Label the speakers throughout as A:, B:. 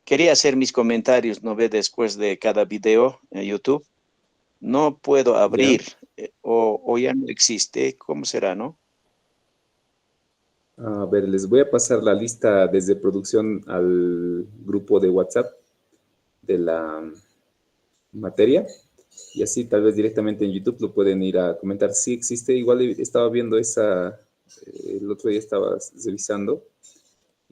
A: quería hacer mis comentarios, ¿no ve? Después de cada video en YouTube. No puedo
B: ¿Ya?
A: abrir o ya no existe. ¿Cómo será, no?
B: A ver, les voy a pasar la lista desde producción al grupo de WhatsApp de la materia y así tal vez directamente en YouTube lo pueden ir a comentar. Sí existe, igual estaba viendo esa, el otro día estaba revisando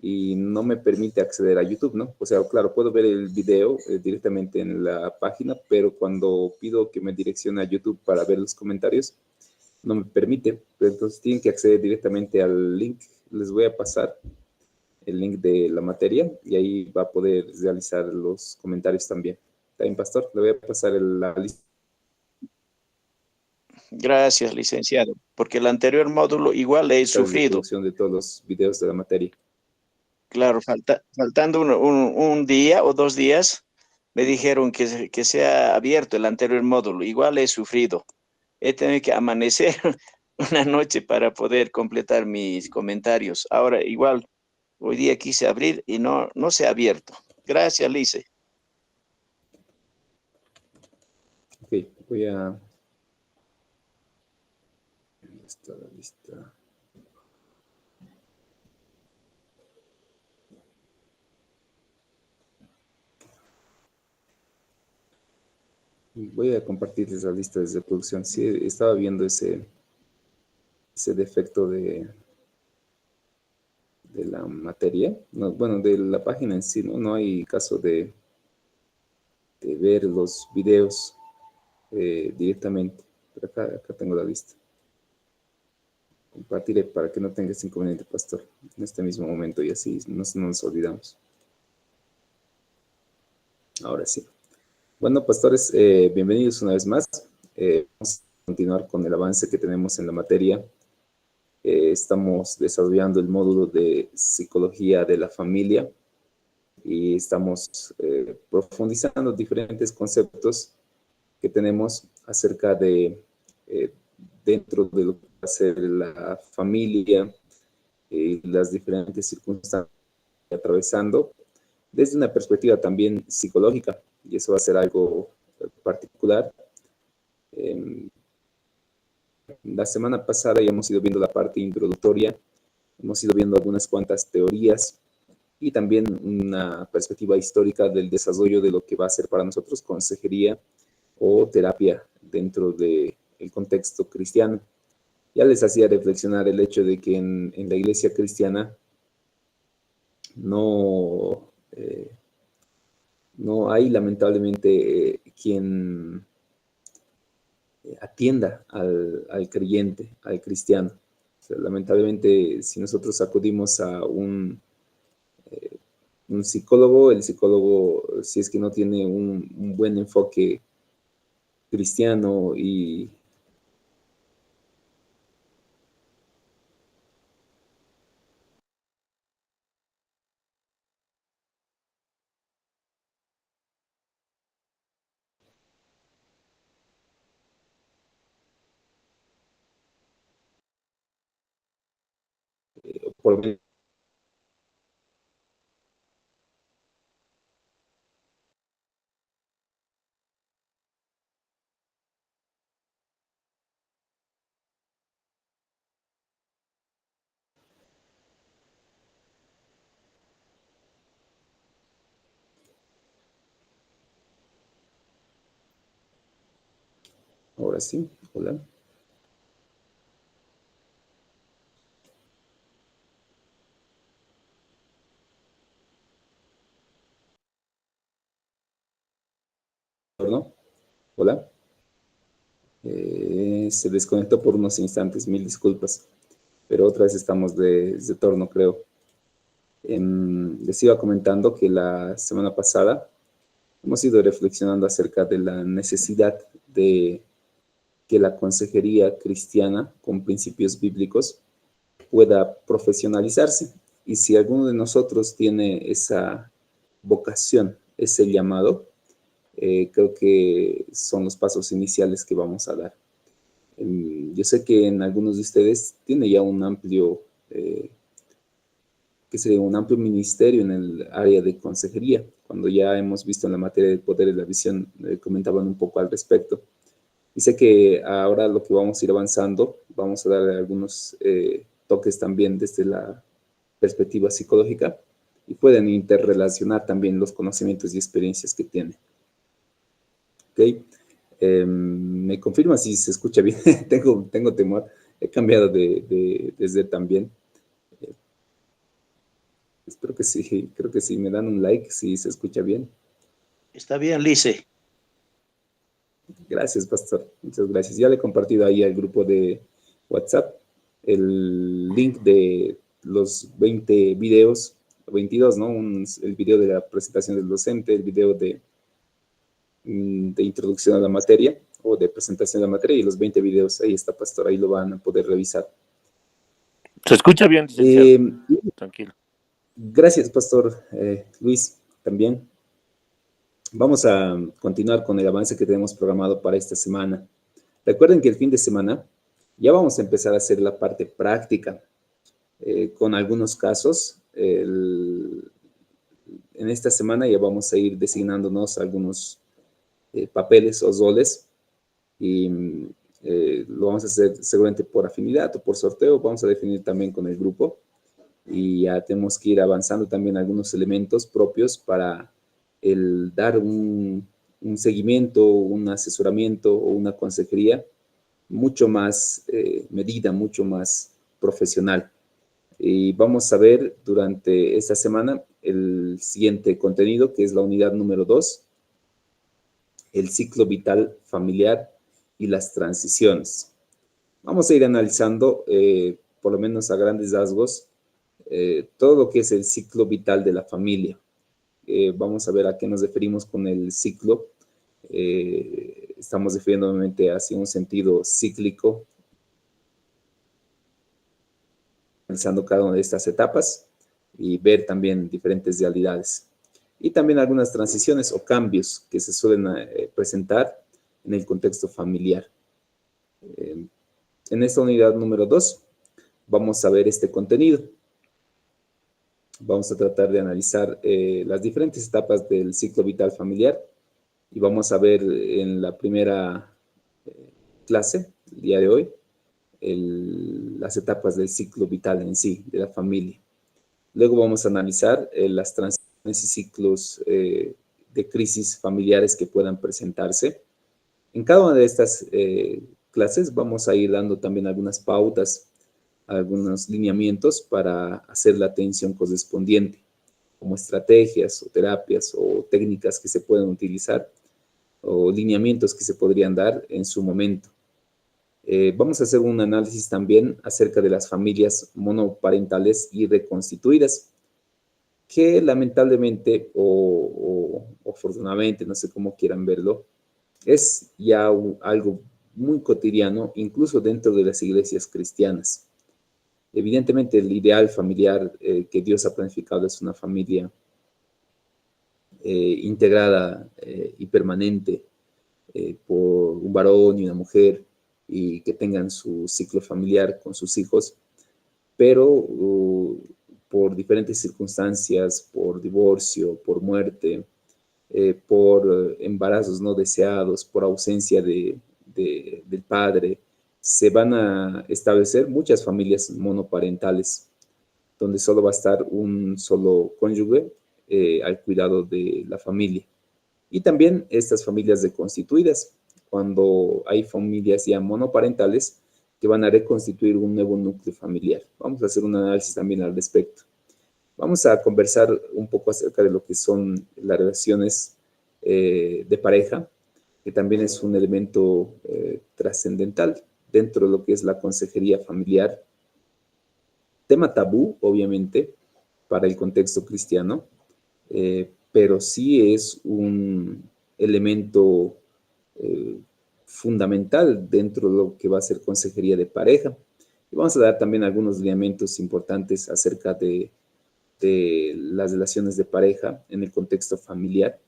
B: y no me permite acceder a YouTube, ¿no? O sea, claro, puedo ver el video directamente en la página, pero cuando pido que me direccione a YouTube para ver los comentarios, no me permite. Pero entonces tienen que acceder directamente al link. Les voy a pasar el link de la materia y ahí va a poder realizar los comentarios también. Está bien, Pastor, le voy a pasar la lista
A: Gracias, licenciado, porque el anterior módulo igual he
B: de
A: sufrido.
B: producción de todos los videos de la materia.
A: Claro, faltando un día o 2 días, me dijeron que sea abierto el anterior módulo. Igual he sufrido. He tenido que amanecer una noche para poder completar mis comentarios. Ahora, igual, hoy día quise abrir y no se ha abierto. Gracias, Lice.
B: Ok, voy a... ¿Dónde está la lista? Voy a compartirles la lista desde producción. Sí, estaba viendo ese defecto de la materia, no, bueno, de la página en sí, ¿no? No hay caso de ver los videos directamente. Pero acá tengo la lista. Compartiré para que no tengas inconveniente, Pastor, en este mismo momento y así no nos olvidamos. Ahora sí. Bueno, pastores, bienvenidos una vez más. Vamos a continuar con el avance que tenemos en la materia. Estamos desarrollando el módulo de psicología de la familia y estamos profundizando diferentes conceptos que tenemos acerca de dentro de lo que va a ser la familia y las diferentes circunstancias que atravesando desde una perspectiva también psicológica, y eso va a ser algo particular. Eh, la semana pasada ya hemos ido viendo la parte introductoria, hemos ido viendo algunas cuantas teorías y también una perspectiva histórica del desarrollo de lo que va a ser para nosotros consejería o terapia dentro del contexto cristiano. Ya les hacía reflexionar el hecho de que en la iglesia cristiana no, no hay lamentablemente quien atienda al creyente, al cristiano. O sea, lamentablemente, si nosotros acudimos a un psicólogo, el psicólogo, si es que no tiene un buen enfoque cristiano y por ahora sí, hola. ¿No? Hola. Se desconectó por unos instantes, mil disculpas, pero otra vez estamos de torno, creo. Les iba comentando que la semana pasada hemos ido reflexionando acerca de la necesidad de que la consejería cristiana con principios bíblicos pueda profesionalizarse. Y si alguno de nosotros tiene esa vocación, ese llamado, creo que son los pasos iniciales que vamos a dar. Yo sé que en algunos de ustedes tiene ya un amplio que sería un amplio ministerio en el área de consejería. Cuando ya hemos visto en la materia del poder y la visión, comentaban un poco al respecto. Y sé que ahora lo que vamos a ir avanzando, vamos a dar algunos toques también desde la perspectiva psicológica y pueden interrelacionar también los conocimientos y experiencias que tienen. ¿Ok? ¿Me confirma si se escucha bien? tengo temor. He cambiado desde también. Espero que sí, creo que sí. Me dan un like si se escucha bien.
A: Está bien, Lice.
B: Gracias, pastor. Muchas gracias. Ya le he compartido ahí al grupo de WhatsApp el link de los 20 videos, 22, ¿no? El video de la presentación del docente, el video de introducción a la materia o de presentación de la materia y los 20 videos. Ahí está, pastor. Ahí lo van a poder revisar.
C: Se escucha bien, licenciado. Tranquilo.
B: Gracias, pastor Luis, también. Vamos a continuar con el avance que tenemos programado para esta semana. Recuerden que el fin de semana ya vamos a empezar a hacer la parte práctica con algunos casos. En esta semana ya vamos a ir designándonos algunos papeles o roles y lo vamos a hacer seguramente por afinidad o por sorteo. Vamos a definir también con el grupo y ya tenemos que ir avanzando también algunos elementos propios para el dar un seguimiento, un asesoramiento o una consejería mucho más medida, mucho más profesional. Y vamos a ver durante esta semana el siguiente contenido, que es la unidad número 2, el ciclo vital familiar y las transiciones. Vamos a ir analizando, por lo menos a grandes rasgos, todo lo que es el ciclo vital de la familia. Vamos a ver a qué nos referimos con el ciclo. Estamos refiriendo obviamente hacia un sentido cíclico, analizando cada una de estas etapas y ver también diferentes realidades. Y también algunas transiciones o cambios que se suelen presentar en el contexto familiar. En esta unidad número 2 vamos a ver este contenido. Vamos a tratar de analizar las diferentes etapas del ciclo vital familiar y vamos a ver en la primera clase, el día de hoy, las etapas del ciclo vital en sí, de la familia. Luego vamos a analizar las transiciones y ciclos de crisis familiares que puedan presentarse. En cada una de estas clases vamos a ir dando también algunas pautas, algunos lineamientos para hacer la atención correspondiente, como estrategias o terapias o técnicas que se pueden utilizar o lineamientos que se podrían dar en su momento. Vamos a hacer un análisis también acerca de las familias monoparentales y reconstituidas, que lamentablemente o afortunadamente, no sé cómo quieran verlo, es ya algo muy cotidiano, incluso dentro de las iglesias cristianas. Evidentemente, el ideal familiar que Dios ha planificado es una familia integrada y permanente por un varón y una mujer y que tengan su ciclo familiar con sus hijos, pero por diferentes circunstancias, por divorcio, por muerte, por embarazos no deseados, por ausencia del padre, se van a establecer muchas familias monoparentales, donde solo va a estar un solo cónyuge al cuidado de la familia. Y también estas familias reconstituidas, cuando hay familias ya monoparentales que van a reconstituir un nuevo núcleo familiar. Vamos a hacer un análisis también al respecto. Vamos a conversar un poco acerca de lo que son las relaciones de pareja, que también es un elemento trascendental dentro de lo que es la consejería familiar. Tema tabú, obviamente, para el contexto cristiano, pero sí es un elemento fundamental dentro de lo que va a ser consejería de pareja. Y vamos a dar también algunos lineamientos importantes acerca de las relaciones de pareja en el contexto familiar.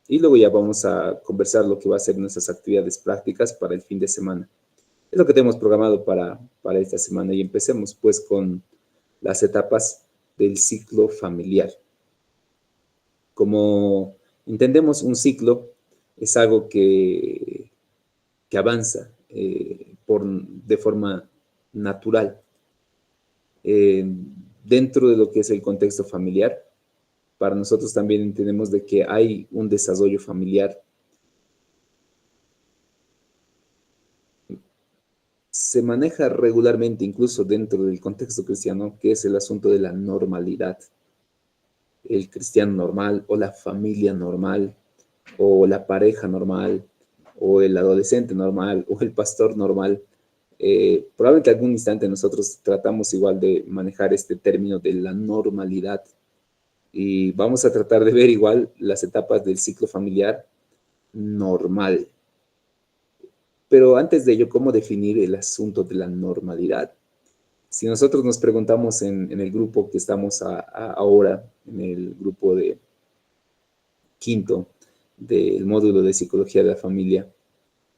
B: Y luego ya vamos a conversar lo que va a ser nuestras actividades prácticas para el fin de semana. Es lo que tenemos programado para esta semana y empecemos pues con las etapas del ciclo familiar. Como entendemos, un ciclo es algo que avanza de forma natural. Dentro de lo que es el contexto familiar, para nosotros también entendemos de que hay un desarrollo familiar. Se maneja regularmente, incluso dentro del contexto cristiano, que es el asunto de la normalidad. El cristiano normal, o la familia normal, o la pareja normal, o el adolescente normal, o el pastor normal. Probablemente en algún instante nosotros tratamos igual de manejar este término de la normalidad, y vamos a tratar de ver igual las etapas del ciclo familiar normal. Pero antes de ello, ¿cómo definir el asunto de la normalidad? Si nosotros nos preguntamos en el grupo que estamos ahora, en el grupo de quinto del módulo de Psicología de la Familia,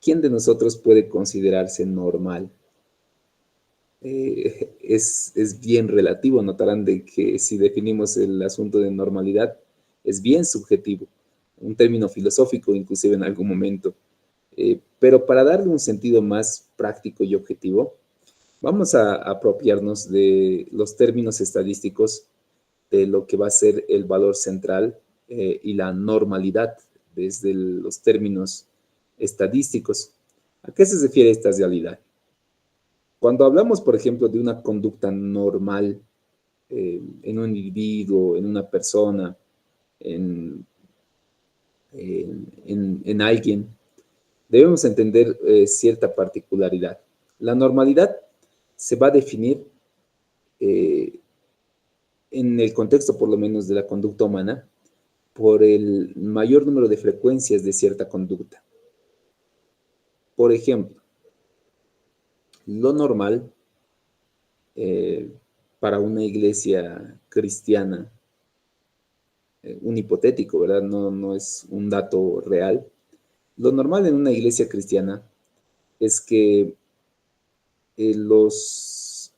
B: ¿quién de nosotros puede considerarse normal? Es bien relativo. Notarán de que si definimos el asunto de normalidad, es bien subjetivo, un término filosófico inclusive en algún momento. Pero para darle un sentido más práctico y objetivo, vamos a apropiarnos de los términos estadísticos de lo que va a ser el valor central y la normalidad desde los términos estadísticos. ¿A qué se refiere esta realidad? Cuando hablamos, por ejemplo, de una conducta normal en un individuo, en una persona, en alguien, debemos entender cierta particularidad. La normalidad se va a definir en el contexto, por lo menos, de la conducta humana, por el mayor número de frecuencias de cierta conducta. Por ejemplo, lo normal para una iglesia cristiana, un hipotético, ¿verdad? No es un dato real. Lo normal en una iglesia cristiana es que los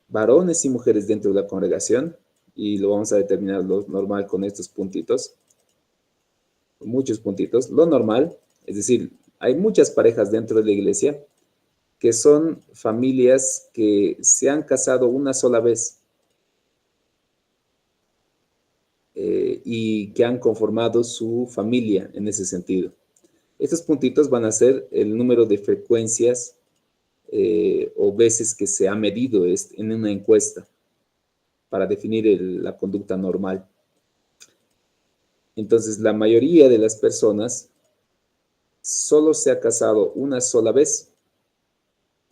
B: varones y mujeres dentro de la congregación, y lo vamos a determinar lo normal con estos puntitos, muchos puntitos, lo normal, es decir, hay muchas parejas dentro de la iglesia que son familias que se han casado una sola vez y que han conformado su familia en ese sentido. Estos puntitos van a ser el número de frecuencias o veces que se ha medido en una encuesta para definir la conducta normal. Entonces, la mayoría de las personas solo se ha casado una sola vez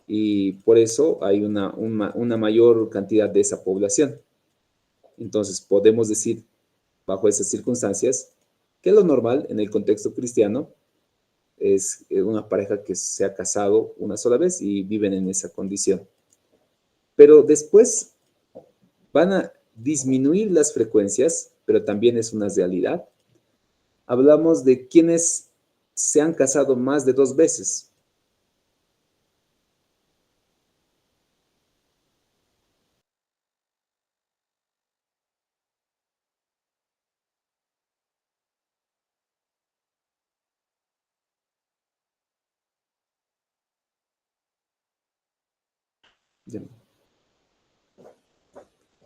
B: y por eso hay una mayor cantidad de esa población. Entonces, podemos decir, bajo esas circunstancias, que lo normal en el contexto cristiano es una pareja que se ha casado una sola vez y viven en esa condición. Pero después van a disminuir las frecuencias, pero también es una realidad. Hablamos de quienes se han casado más de 2 veces.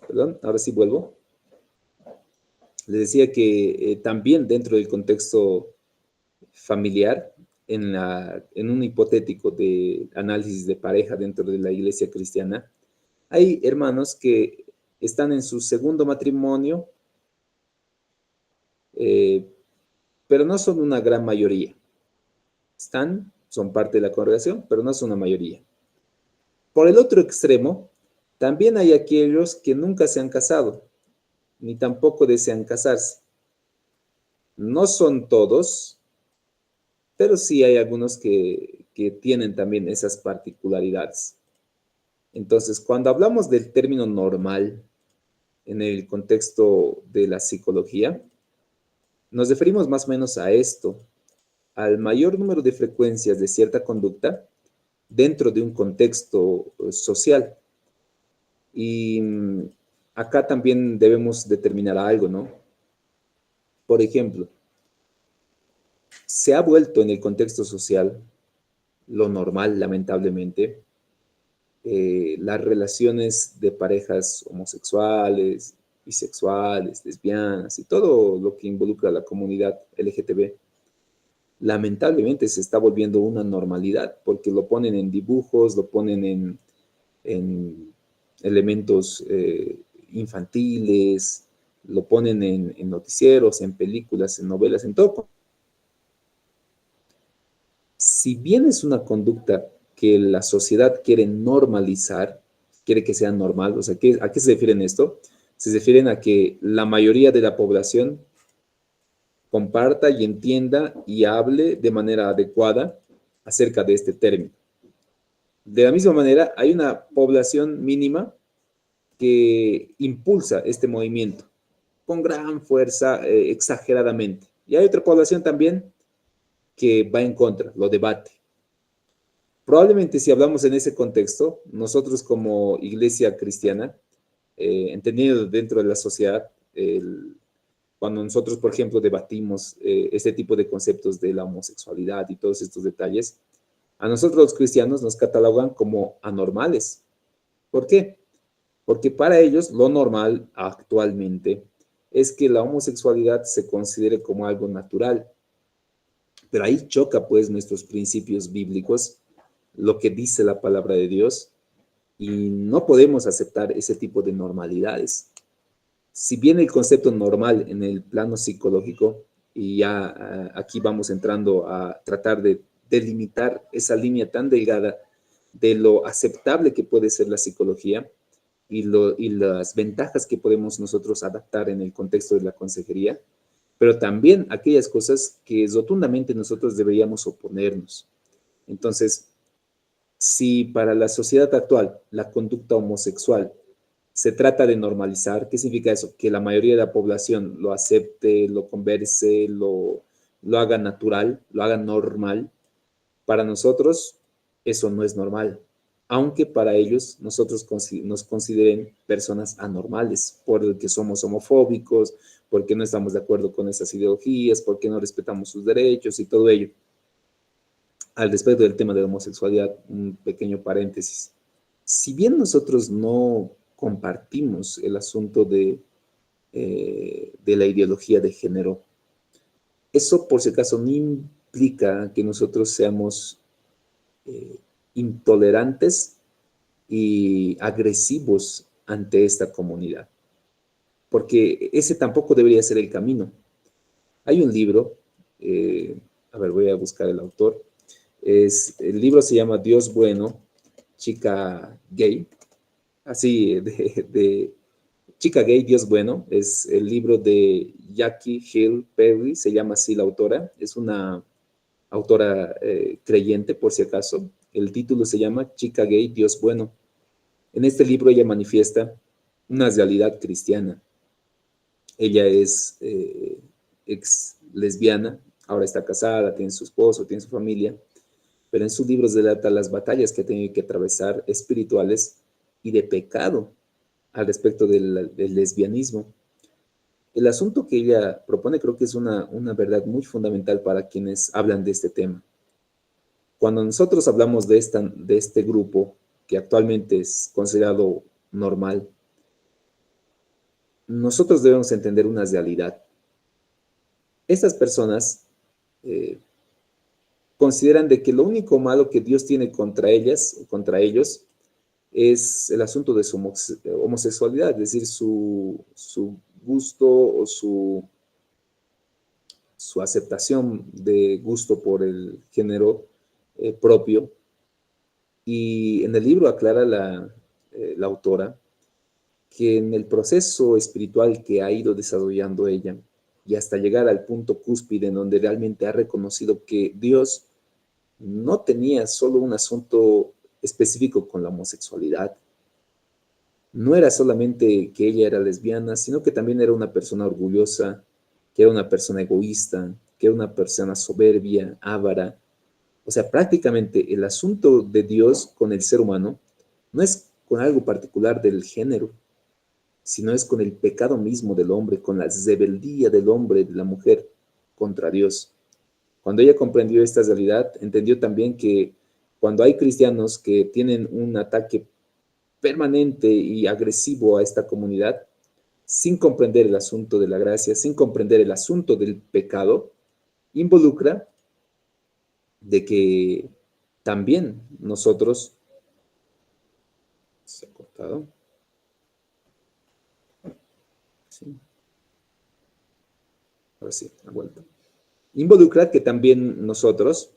B: Perdón, ahora sí vuelvo. Les decía que también dentro del contexto familiar, en un hipotético de análisis de pareja dentro de la iglesia cristiana, hay hermanos que están en su segundo matrimonio, pero no son una gran mayoría. Son parte de la congregación, pero no son una mayoría. Por el otro extremo, también hay aquellos que nunca se han casado, ni tampoco desean casarse. No son todos, pero sí hay algunos que tienen también esas particularidades. Entonces, cuando hablamos del término normal en el contexto de la psicología, nos referimos más o menos a esto, al mayor número de frecuencias de cierta conducta dentro de un contexto social. Y acá también debemos determinar algo, ¿no? Por ejemplo, se ha vuelto en el contexto social lo normal, lamentablemente, las relaciones de parejas homosexuales, bisexuales, lesbianas y todo lo que involucra a la comunidad LGTB, lamentablemente se está volviendo una normalidad porque lo ponen en dibujos, lo ponen en elementos infantiles, lo ponen en noticieros, en películas, en novelas, en todo. Si bien es una conducta que la sociedad quiere normalizar, quiere que sea normal, o sea, ¿a qué se refieren esto? Se refieren a que la mayoría de la población comparta y entienda y hable de manera adecuada acerca de este término. De la misma manera, hay una población mínima que impulsa este movimiento con gran fuerza, exageradamente. Y hay otra población también que va en contra, lo debate. Probablemente si hablamos en ese contexto, nosotros como iglesia cristiana, entendido dentro de la sociedad, cuando nosotros, por ejemplo, debatimos este tipo de conceptos de la homosexualidad y todos estos detalles, a nosotros los cristianos nos catalogan como anormales. ¿Por qué? Porque para ellos lo normal actualmente es que la homosexualidad se considere como algo natural. Pero ahí choca pues nuestros principios bíblicos, lo que dice la palabra de Dios, y no podemos aceptar ese tipo de normalidades. Si bien el concepto normal en el plano psicológico, y ya aquí vamos entrando a tratar de delimitar esa línea tan delgada de lo aceptable que puede ser la psicología y las ventajas que podemos nosotros adaptar en el contexto de la consejería, pero también aquellas cosas que rotundamente nosotros deberíamos oponernos. Entonces, si para la sociedad actual la conducta homosexual se trata de normalizar, ¿qué significa eso? Que la mayoría de la población lo acepte, lo converse, lo haga natural, lo haga normal. Para nosotros eso no es normal, aunque para ellos nosotros nos consideren personas anormales, porque somos homofóbicos, porque no estamos de acuerdo con esas ideologías, porque no respetamos sus derechos y todo ello. Al respecto del tema de la homosexualidad, un pequeño paréntesis. Si bien nosotros no compartimos el asunto de la ideología de género, eso por si acaso no implica que nosotros seamos intolerantes y agresivos ante esta comunidad, porque ese tampoco debería ser el camino. Hay un libro, a ver, voy a buscar el autor, el libro se llama Dios Bueno, Chica Gay, así de Chica Gay, Dios Bueno, es el libro de Jackie Hill Perry, se llama así la autora, es una autora creyente por si acaso. El título se llama Chica Gay, Dios Bueno. En este libro ella manifiesta una realidad cristiana. Ella es ex lesbiana, ahora está casada, tiene su esposo, tiene su familia, pero en sus libros relata las batallas que ha tenido que atravesar espirituales y de pecado al respecto del lesbianismo. El asunto que ella propone creo que es una verdad muy fundamental para quienes hablan de este tema. Cuando nosotros hablamos de este grupo, que actualmente es considerado normal, nosotros debemos entender una realidad. Estas personas consideran de que lo único malo que Dios tiene contra ellas, contra ellos, es el asunto de su homosexualidad, es decir, su gusto o su aceptación de gusto por el género propio. Y en el libro aclara la autora que en el proceso espiritual que ha ido desarrollando ella y hasta llegar al punto cúspide en donde realmente ha reconocido que Dios no tenía solo un asunto específico con la homosexualidad, no era solamente que ella era lesbiana, sino que también era una persona orgullosa, que era una persona egoísta, que era una persona soberbia, avara. O sea, prácticamente el asunto de Dios con el ser humano no es con algo particular del género, sino es con el pecado mismo del hombre, con la rebeldía del hombre, de la mujer contra Dios. Cuando ella comprendió esta realidad, entendió también que cuando hay cristianos que tienen un ataque permanente y agresivo a esta comunidad, sin comprender el asunto de la gracia, sin comprender el asunto del pecado, involucra de que también nosotros, se ha cortado, sí, ahora sí, ha vuelto, involucra que también nosotros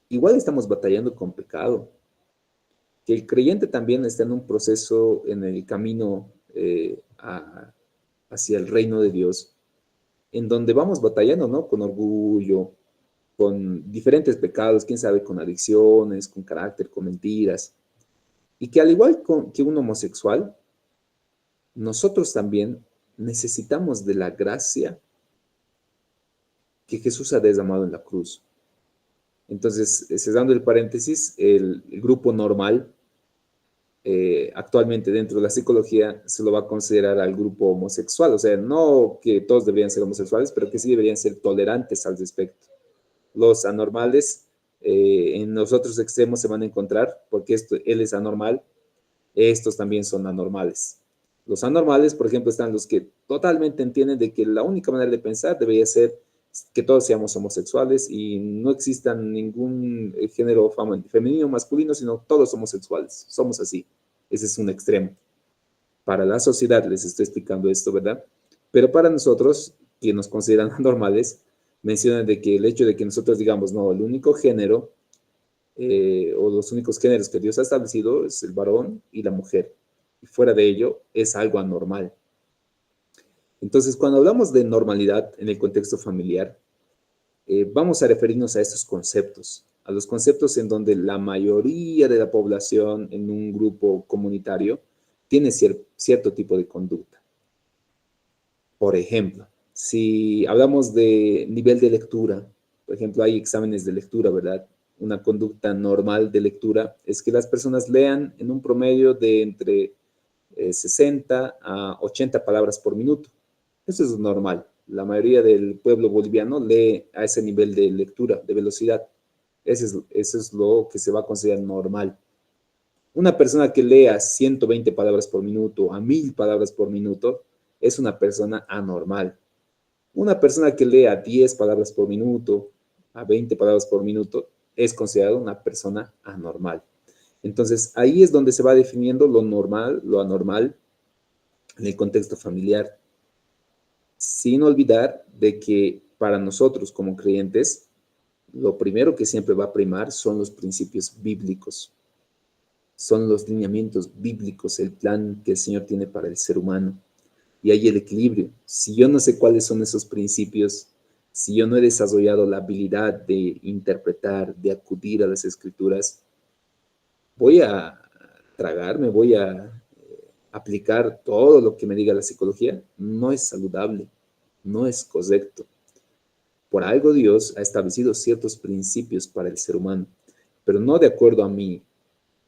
B: igual estamos batallando con pecado, que el creyente también está en un proceso en el camino hacia el reino de Dios, en donde vamos batallando, ¿no? Con orgullo, con diferentes pecados, quién sabe, con adicciones, con carácter, con mentiras. Y que al igual que un homosexual, nosotros también necesitamos de la gracia que Jesús ha derramado en la cruz. Entonces, cerrando el paréntesis, el grupo normal, actualmente dentro de la psicología, se lo va a considerar al grupo homosexual. O sea, no que todos deberían ser homosexuales, pero que sí deberían ser tolerantes al respecto. Los anormales en los otros extremos se van a encontrar, porque él es anormal, estos también son anormales. Los anormales, por ejemplo, están los que totalmente entienden de que la única manera de pensar debería ser que todos seamos homosexuales y no existan ningún género femenino o masculino, sino todos homosexuales. Somos así. Ese es un extremo. Para la sociedad les estoy explicando esto, ¿verdad? Pero para nosotros, que nos consideran anormales, mencionan de que el hecho de que nosotros digamos, no, el único género o los únicos géneros que Dios ha establecido es el varón y la mujer. Y fuera de ello es algo anormal. Entonces, cuando hablamos de normalidad en el contexto familiar, vamos a referirnos a estos conceptos, a los conceptos en donde la mayoría de la población en un grupo comunitario tiene cierto tipo de conducta. Por ejemplo, si hablamos de nivel de lectura, por ejemplo, hay exámenes de lectura, ¿verdad? Una conducta normal de lectura es que las personas lean en un promedio de entre 60 a 80 palabras por minuto. Eso es normal. La mayoría del pueblo boliviano lee a ese nivel de lectura, de velocidad. Eso es lo que se va a considerar normal. Una persona que lea 120 palabras por minuto a 1000 palabras por minuto es una persona anormal. Una persona que lea 10 palabras por minuto a 20 palabras por minuto es considerada una persona anormal. Entonces, ahí es donde se va definiendo lo normal, lo anormal en el contexto familiar, sin olvidar de que para nosotros como creyentes, lo primero que siempre va a primar son los principios bíblicos, son los lineamientos bíblicos, el plan que el Señor tiene para el ser humano. Y hay el equilibrio. Si yo no sé cuáles son esos principios, si yo no he desarrollado la habilidad de interpretar, de acudir a las escrituras, voy a tragarme, voy a aplicar todo lo que me diga la psicología. No es saludable, no es correcto. Por algo Dios ha establecido ciertos principios para el ser humano, pero no de acuerdo a mi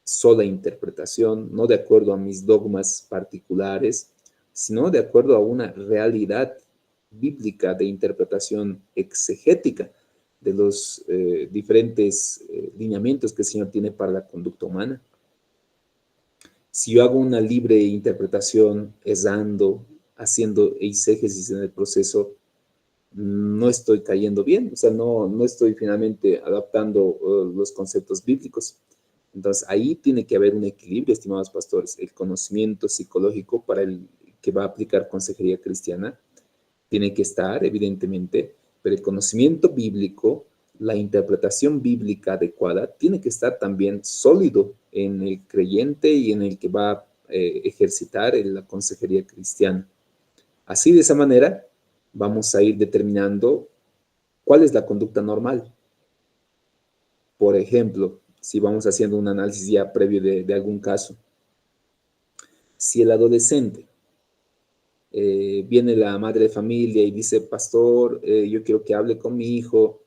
B: sola interpretación, no de acuerdo a mis dogmas particulares, sino de acuerdo a una realidad bíblica de interpretación exegética de los diferentes lineamientos que el Señor tiene para la conducta humana. Si yo hago una libre interpretación, errando, haciendo eisegesis en el proceso, no estoy cayendo bien, o sea, no estoy finalmente adaptando los conceptos bíblicos. Entonces, ahí tiene que haber un equilibrio, estimados pastores. El conocimiento psicológico para el que va a aplicar consejería cristiana tiene que estar, evidentemente, pero el conocimiento bíblico, la interpretación bíblica adecuada, tiene que estar también sólido en el creyente y en el que va a ejercitar la consejería cristiana. Así, de esa manera, vamos a ir determinando cuál es la conducta normal. Por ejemplo, si vamos haciendo un análisis ya previo de algún caso, si el adolescente viene la madre de familia y dice, pastor, yo quiero que hable con mi hijo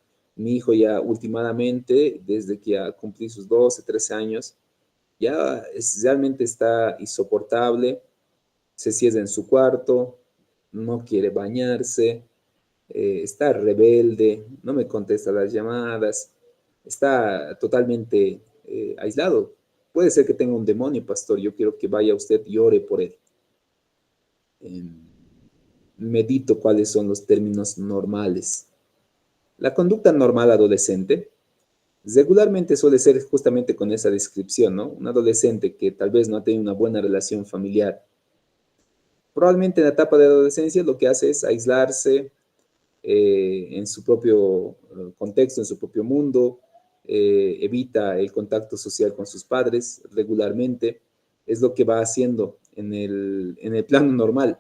B: ya últimamente, desde que ya cumplí sus 12, 13 años, ya realmente está insoportable, se cierra en su cuarto, no quiere bañarse, está rebelde, no me contesta las llamadas, está totalmente aislado. Puede ser que tenga un demonio, pastor. Yo quiero que vaya usted y ore por él. Medito cuáles son los términos normales. La conducta normal adolescente regularmente suele ser justamente con esa descripción, ¿no? Un adolescente que tal vez no ha tenido una buena relación familiar. Probablemente en la etapa de adolescencia lo que hace es aislarse en su propio contexto, en su propio mundo, evita el contacto social con sus padres regularmente, es lo que va haciendo en el plano normal.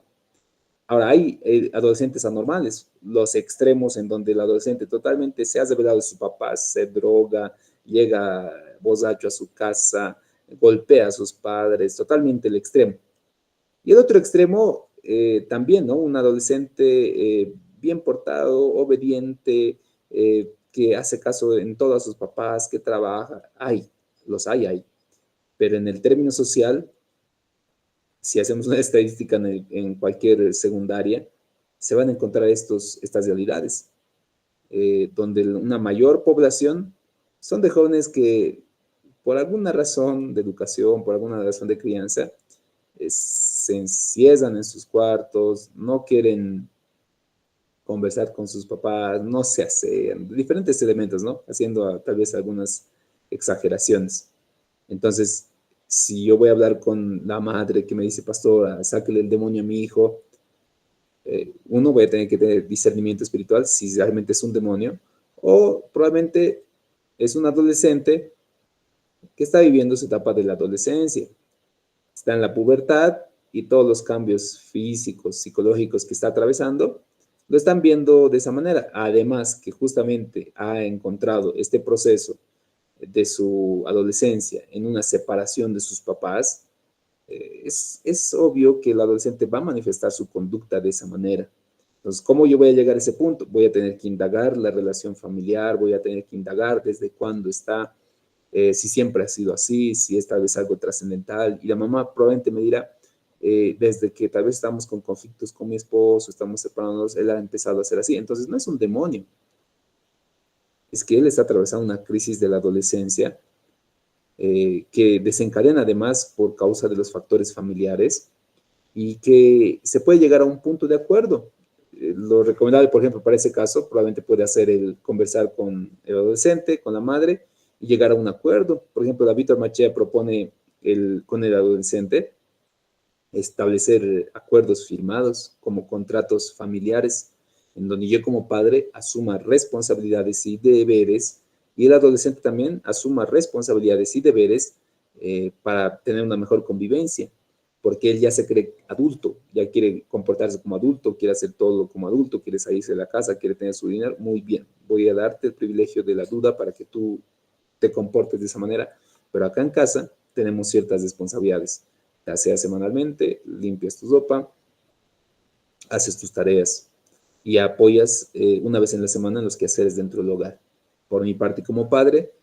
B: Ahora, hay adolescentes anormales, los extremos en donde el adolescente totalmente se ha revelado de su papá, se droga, llega borracho a su casa, golpea a sus padres, totalmente el extremo. Y el otro extremo también, ¿no? Un adolescente bien portado, obediente, que hace caso en todos sus papás, que trabaja. Los hay. Pero en el término social, si hacemos una estadística en cualquier secundaria, se van a encontrar estas realidades, donde una mayor población son de jóvenes que por alguna razón de educación, por alguna razón de crianza, se encierran en sus cuartos, no quieren conversar con sus papás, no se asean, diferentes elementos, ¿no? Haciendo tal vez algunas exageraciones. Entonces, si yo voy a hablar con la madre que me dice, pastora, sáquele el demonio a mi hijo, uno voy a tener que tener discernimiento espiritual si realmente es un demonio, o probablemente es un adolescente que está viviendo su etapa de la adolescencia, está en la pubertad y todos los cambios físicos, psicológicos que está atravesando, lo están viendo de esa manera. Además que justamente ha encontrado este proceso de su adolescencia en una separación de sus papás, es obvio que el adolescente va a manifestar su conducta de esa manera. Entonces, ¿cómo yo voy a llegar a ese punto? Voy a tener que indagar la relación familiar, voy a tener que indagar desde cuándo está, si siempre ha sido así, si es tal vez algo trascendental. Y la mamá probablemente me dirá, desde que tal vez estamos con conflictos con mi esposo, estamos separándonos, él ha empezado a ser así. Entonces, no es un demonio. Es que él está atravesando una crisis de la adolescencia que desencadena además por causa de los factores familiares y que se puede llegar a un punto de acuerdo. Lo recomendable, por ejemplo, para ese caso, probablemente puede hacer el conversar con el adolescente, con la madre, y llegar a un acuerdo. Por ejemplo, David Machea propone con el adolescente establecer acuerdos firmados como contratos familiares, en donde yo como padre asuma responsabilidades y deberes, y el adolescente también asuma responsabilidades y deberes para tener una mejor convivencia, porque él ya se cree adulto, ya quiere comportarse como adulto, quiere hacer todo como adulto, quiere salirse de la casa, quiere tener su dinero. Muy bien, voy a darte el privilegio de la duda para que tú te comportes de esa manera, pero acá en casa tenemos ciertas responsabilidades, ya sea semanalmente, limpias tu ropa, haces tus tareas y apoyas una vez en la semana en los quehaceres dentro del hogar. Por mi parte como padre,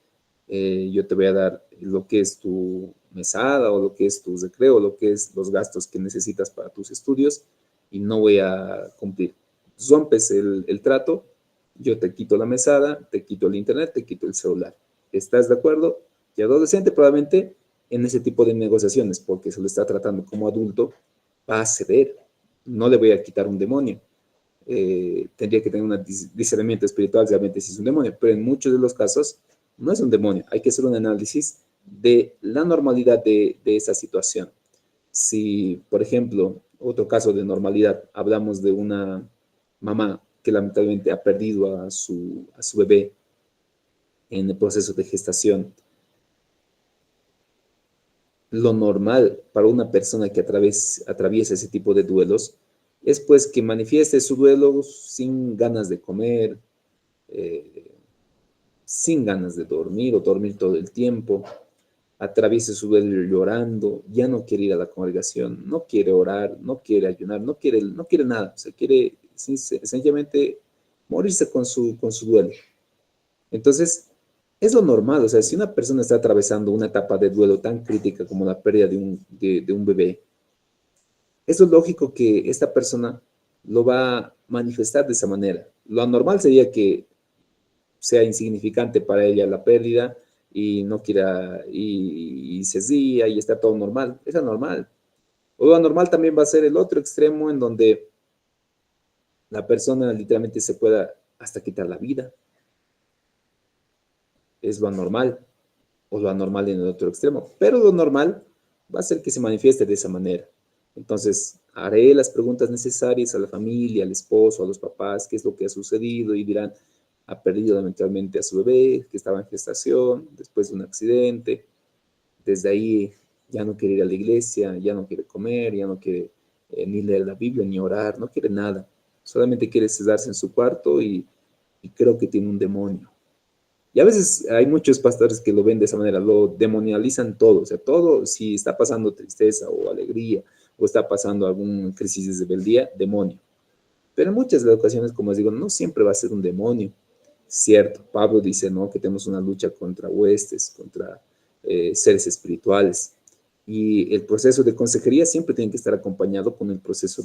B: yo te voy a dar lo que es tu mesada o lo que es tu recreo, lo que es los gastos que necesitas para tus estudios y no voy a cumplir. Rompes el trato, yo te quito la mesada, te quito el internet, te quito el celular. ¿Estás de acuerdo? Y adolescente probablemente en ese tipo de negociaciones, porque se lo está tratando como adulto, va a ceder. No le voy a quitar un demonio. Tendría que tener un discernimiento espiritual realmente si es un demonio, pero en muchos de los casos no es un demonio. Hay que hacer un análisis de la normalidad de esa situación. Si, por ejemplo, otro caso de normalidad, hablamos de una mamá que lamentablemente ha perdido a su bebé en el proceso de gestación, lo normal para una persona que atraviesa ese tipo de duelos es pues que manifieste su duelo sin ganas de comer, sin ganas de dormir o dormir todo el tiempo, atraviese su duelo llorando, ya no quiere ir a la congregación, no quiere orar, no quiere ayunar, no quiere nada, o sea, quiere sencillamente morirse con su duelo. Entonces, es lo normal, o sea, si una persona está atravesando una etapa de duelo tan crítica como la pérdida de un bebé, eso es lógico que esta persona lo va a manifestar de esa manera. Lo anormal sería que sea insignificante para ella la pérdida y no quiera, y se ría y está todo normal. Es anormal. O lo anormal también va a ser el otro extremo en donde la persona literalmente se pueda hasta quitar la vida. Es lo anormal, o lo anormal en el otro extremo. Pero lo normal va a ser que se manifieste de esa manera. Entonces, haré las preguntas necesarias a la familia, al esposo, a los papás, qué es lo que ha sucedido, y dirán, ha perdido lamentablemente a su bebé, que estaba en gestación, después de un accidente. Desde ahí ya no quiere ir a la iglesia, ya no quiere comer, ya no quiere ni leer la Biblia, ni orar, no quiere nada. Solamente quiere cedarse en su cuarto y creo que tiene un demonio. Y a veces hay muchos pastores que lo ven de esa manera, lo demonializan todo, o sea, todo, si está pasando tristeza o alegría, o está pasando alguna crisis de rebeldía, demonio. Pero en muchas de las ocasiones, como les digo, no siempre va a ser un demonio. Cierto, Pablo dice, ¿no?, que tenemos una lucha contra huestes, contra seres espirituales. Y el proceso de consejería siempre tiene que estar acompañado con el proceso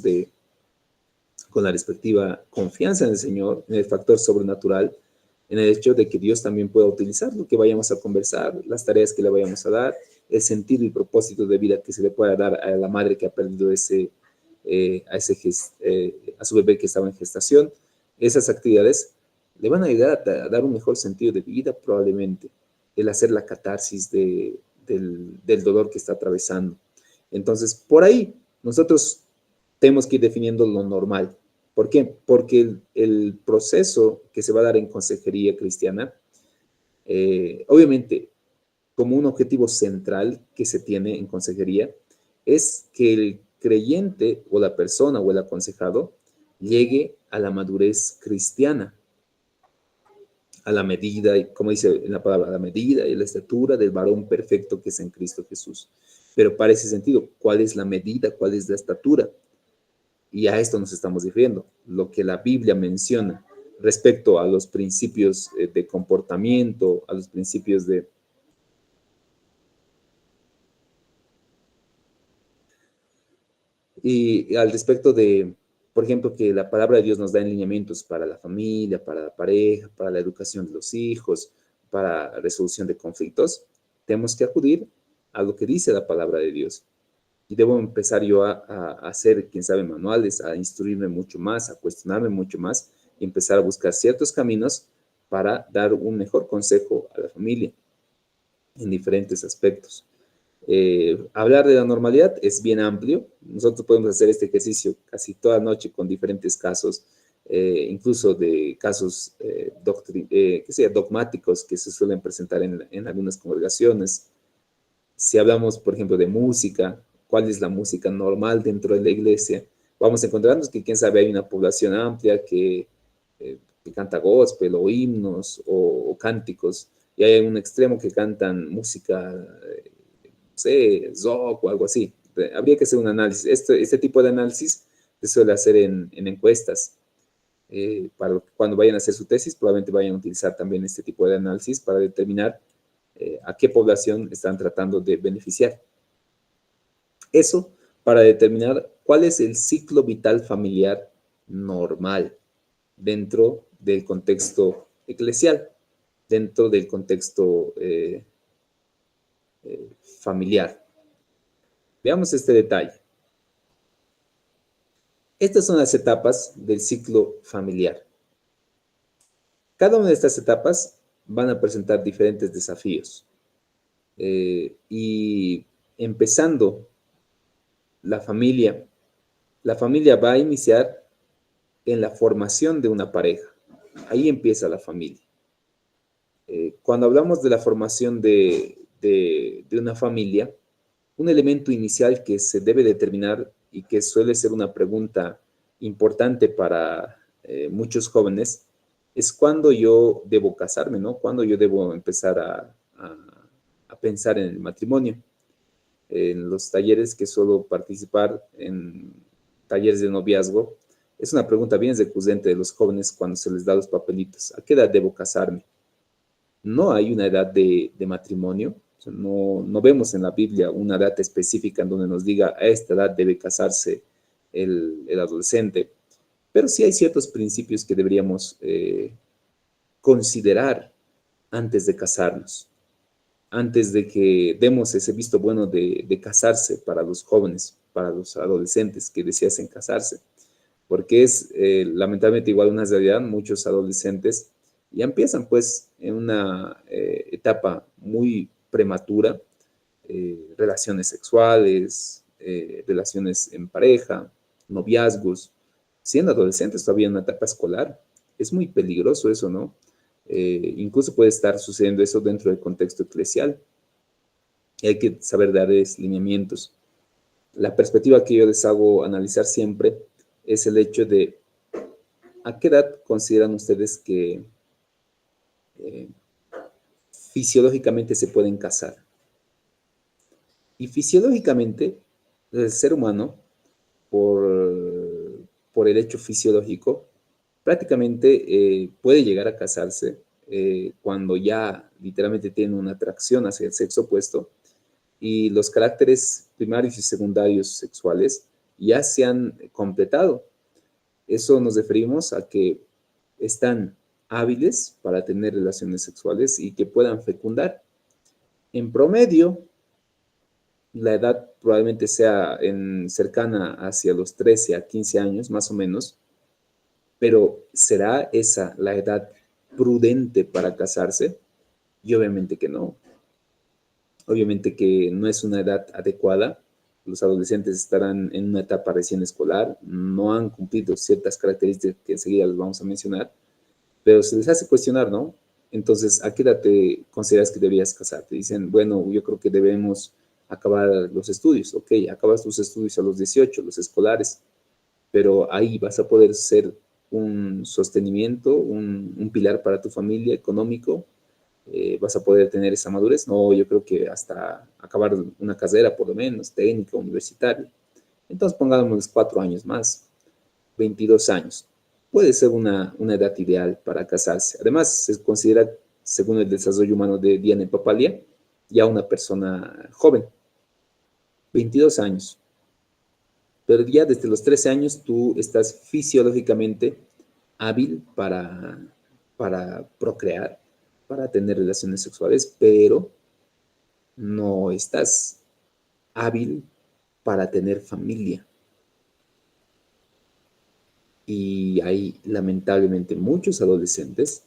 B: con la respectiva confianza en el Señor, en el factor sobrenatural, en el hecho de que Dios también pueda utilizar lo que vayamos a conversar, las tareas que le vayamos a dar, el sentido y propósito de vida que se le pueda dar a la madre que ha perdido a su bebé que estaba en gestación. Esas actividades le van a ayudar a dar un mejor sentido de vida, probablemente, el hacer la catarsis del dolor que está atravesando. Entonces, por ahí, nosotros tenemos que ir definiendo lo normal. ¿Por qué? Porque el proceso que se va a dar en consejería cristiana, obviamente, como un objetivo central que se tiene en consejería, es que el creyente o la persona o el aconsejado llegue a la madurez cristiana, a la medida, como dice en la palabra, a la medida y la estatura del varón perfecto que es en Cristo Jesús. Pero para ese sentido, ¿cuál es la medida? ¿Cuál es la estatura? Y a esto nos estamos refiriendo. Lo que la Biblia menciona respecto a los principios de comportamiento, a los principios y al respecto de, por ejemplo, que la palabra de Dios nos da lineamientos para la familia, para la pareja, para la educación de los hijos, para la resolución de conflictos, tenemos que acudir a lo que dice la palabra de Dios. Y debo empezar yo a hacer, quién sabe, manuales, a instruirme mucho más, a cuestionarme mucho más y empezar a buscar ciertos caminos para dar un mejor consejo a la familia en diferentes aspectos. Hablar de la normalidad es bien amplio. Nosotros podemos hacer este ejercicio casi toda la noche con diferentes casos, incluso de casos dogmáticos que se suelen presentar en algunas congregaciones. Si hablamos, por ejemplo, de música, ¿cuál es la música normal dentro de la iglesia? Vamos a encontrarnos que, quién sabe, hay una población amplia que canta gospel o himnos o cánticos, y hay un extremo que cantan música, no sé, rock o algo así. Habría que hacer un análisis. Este tipo de análisis se suele hacer en encuestas. Para cuando vayan a hacer su tesis, probablemente vayan a utilizar también este tipo de análisis para determinar a qué población están tratando de beneficiar. Eso para determinar cuál es el ciclo vital familiar normal dentro del contexto eclesial, dentro del contexto familiar. Veamos este detalle. Estas son las etapas del ciclo familiar. Cada una de estas etapas van a presentar diferentes desafíos. Y empezando la familia va a iniciar en la formación de una pareja. Ahí empieza la familia. Cuando hablamos de la formación de una familia, un elemento inicial que se debe determinar y que suele ser una pregunta importante para muchos jóvenes es cuándo yo debo casarme, ¿no? Cuándo yo debo empezar a pensar en el matrimonio. En los talleres que suelo participar, en talleres de noviazgo, es una pregunta bien recurrente de los jóvenes cuando se les da los papelitos. ¿A qué edad debo casarme? No hay una edad de matrimonio. O sea, no vemos en la Biblia una edad específica en donde nos diga a esta edad debe casarse el adolescente, pero sí hay ciertos principios que deberíamos considerar antes de casarnos, antes de que demos ese visto bueno de casarse para los jóvenes, para los adolescentes que deseasen casarse, porque es lamentablemente igual una realidad. Muchos adolescentes ya empiezan pues en una etapa muy prematura, relaciones sexuales, relaciones en pareja, noviazgos, siendo adolescentes todavía en una etapa escolar. Es muy peligroso eso, ¿no? Incluso puede estar sucediendo eso dentro del contexto eclesial. Y hay que saber darles lineamientos. La perspectiva que yo les hago analizar siempre es el hecho de ¿a qué edad consideran ustedes que fisiológicamente se pueden casar? Y fisiológicamente, el ser humano, por el hecho fisiológico, prácticamente puede llegar a casarse cuando ya literalmente tiene una atracción hacia el sexo opuesto y los caracteres primarios y secundarios sexuales ya se han completado. Eso nos referimos a que están hábiles para tener relaciones sexuales y que puedan fecundar. En promedio, la edad probablemente sea cercana hacia los 13 a 15 años, más o menos, pero ¿será esa la edad prudente para casarse? Y obviamente que no. Obviamente que no es una edad adecuada. Los adolescentes estarán en una etapa recién escolar, no han cumplido ciertas características que enseguida les vamos a mencionar, pero se les hace cuestionar, ¿no? Entonces, ¿a qué edad te consideras que deberías casar? Te dicen, bueno, yo creo que debemos acabar los estudios. Ok, acabas tus estudios a los 18, los escolares, pero ahí vas a poder ser un sostenimiento, un pilar para tu familia económico. ¿Vas a poder tener esa madurez? No, yo creo que hasta acabar una carrera, por lo menos, técnica, universitaria. Entonces, pongamos 4 años más, 22 años. Puede ser una edad ideal para casarse. Además, se considera, según el desarrollo humano de Diana Papalia, ya una persona joven, 22 años. Pero ya desde los 13 años tú estás fisiológicamente hábil para procrear, para tener relaciones sexuales, pero no estás hábil para tener familia. Y hay lamentablemente muchos adolescentes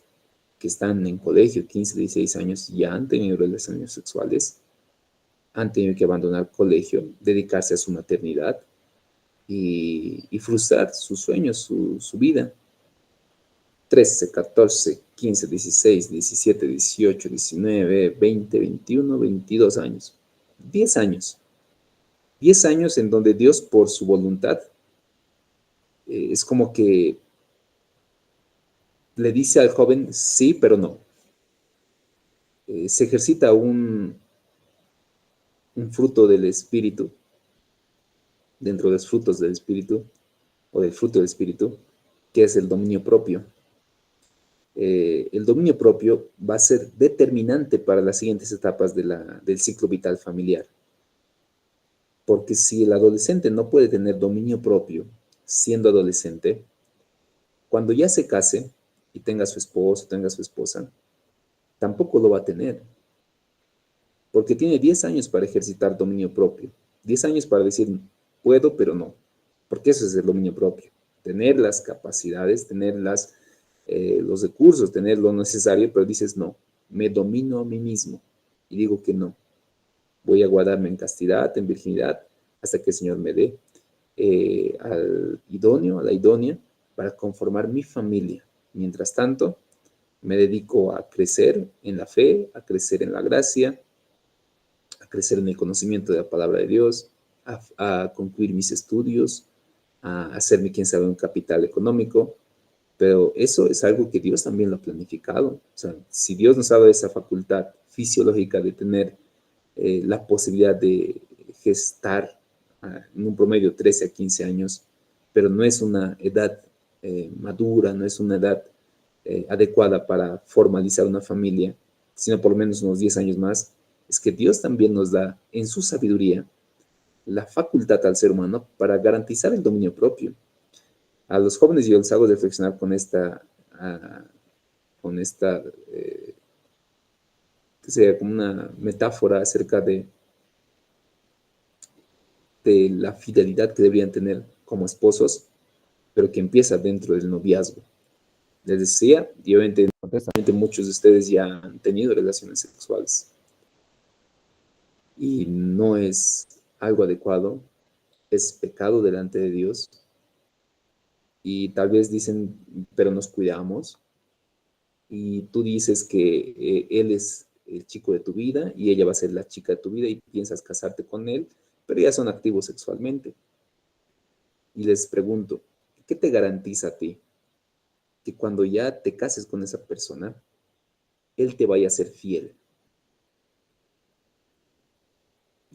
B: que están en colegio, 15, 16 años, ya han tenido relaciones sexuales, han tenido que abandonar el colegio, dedicarse a su maternidad y frustrar sus sueños, su vida. 13, 14, 15, 16, 17, 18, 19, 20, 21, 22 años. 10 años. 10 años en donde Dios, por su voluntad, es como que le dice al joven sí, pero no. Se ejercita un fruto del Espíritu, dentro de los frutos del Espíritu, o del fruto del Espíritu, que es el dominio propio. El dominio propio va a ser determinante para las siguientes etapas del ciclo vital familiar. Porque si el adolescente no puede tener dominio propio siendo adolescente, cuando ya se case y tenga su esposo, tenga su esposa, tampoco lo va a tener. Porque tiene 10 años para ejercitar dominio propio. 10 años para decir, puedo, pero no. Porque eso es el dominio propio. Tener las capacidades, tener los recursos, tener lo necesario, pero dices, no, me domino a mí mismo. Y digo que no. Voy a guardarme en castidad, en virginidad, hasta que el Señor me dé al idóneo, a la idónea, para conformar mi familia. Mientras tanto, me dedico a crecer en la fe, a crecer en la gracia, a crecer en el conocimiento de la palabra de Dios, a concluir mis estudios, a hacerme, quién sabe, un capital económico. Pero eso es algo que Dios también lo ha planificado. O sea, si Dios nos ha dado esa facultad fisiológica de tener la posibilidad de gestar en un promedio 13 a 15 años, pero no es una edad madura, no es una edad adecuada para formalizar una familia, sino por lo menos unos 10 años más, es que Dios también nos da en su sabiduría la facultad al ser humano para garantizar el dominio propio. A los jóvenes yo les hago reflexionar con esta que sea como una metáfora acerca de la fidelidad que deberían tener como esposos, pero que empieza dentro del noviazgo. Les decía, y obviamente muchos de ustedes ya han tenido relaciones sexuales y no es algo adecuado, es pecado delante de Dios y tal vez dicen, pero nos cuidamos y tú dices que él es el chico de tu vida y ella va a ser la chica de tu vida y piensas casarte con él, pero ya son activos sexualmente. Y les pregunto, ¿qué te garantiza a ti que cuando ya te cases con esa persona, él te vaya a ser fiel?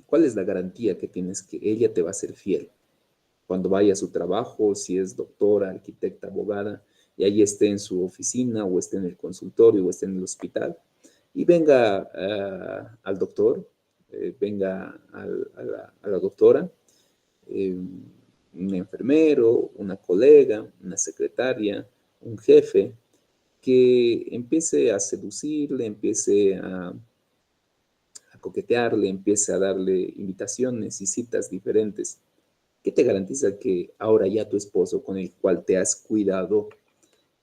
B: ¿Cuál es la garantía que tienes que ella te va a ser fiel? Cuando vaya a su trabajo, si es doctora, arquitecta, abogada, y ahí esté en su oficina o esté en el consultorio o esté en el hospital, y venga al doctor, venga a la doctora, un enfermero, una colega, una secretaria, un jefe, que empiece a seducirle, empiece a coquetearle, empiece a darle invitaciones y citas diferentes. ¿Qué te garantiza que ahora ya tu esposo, con el cual te has cuidado,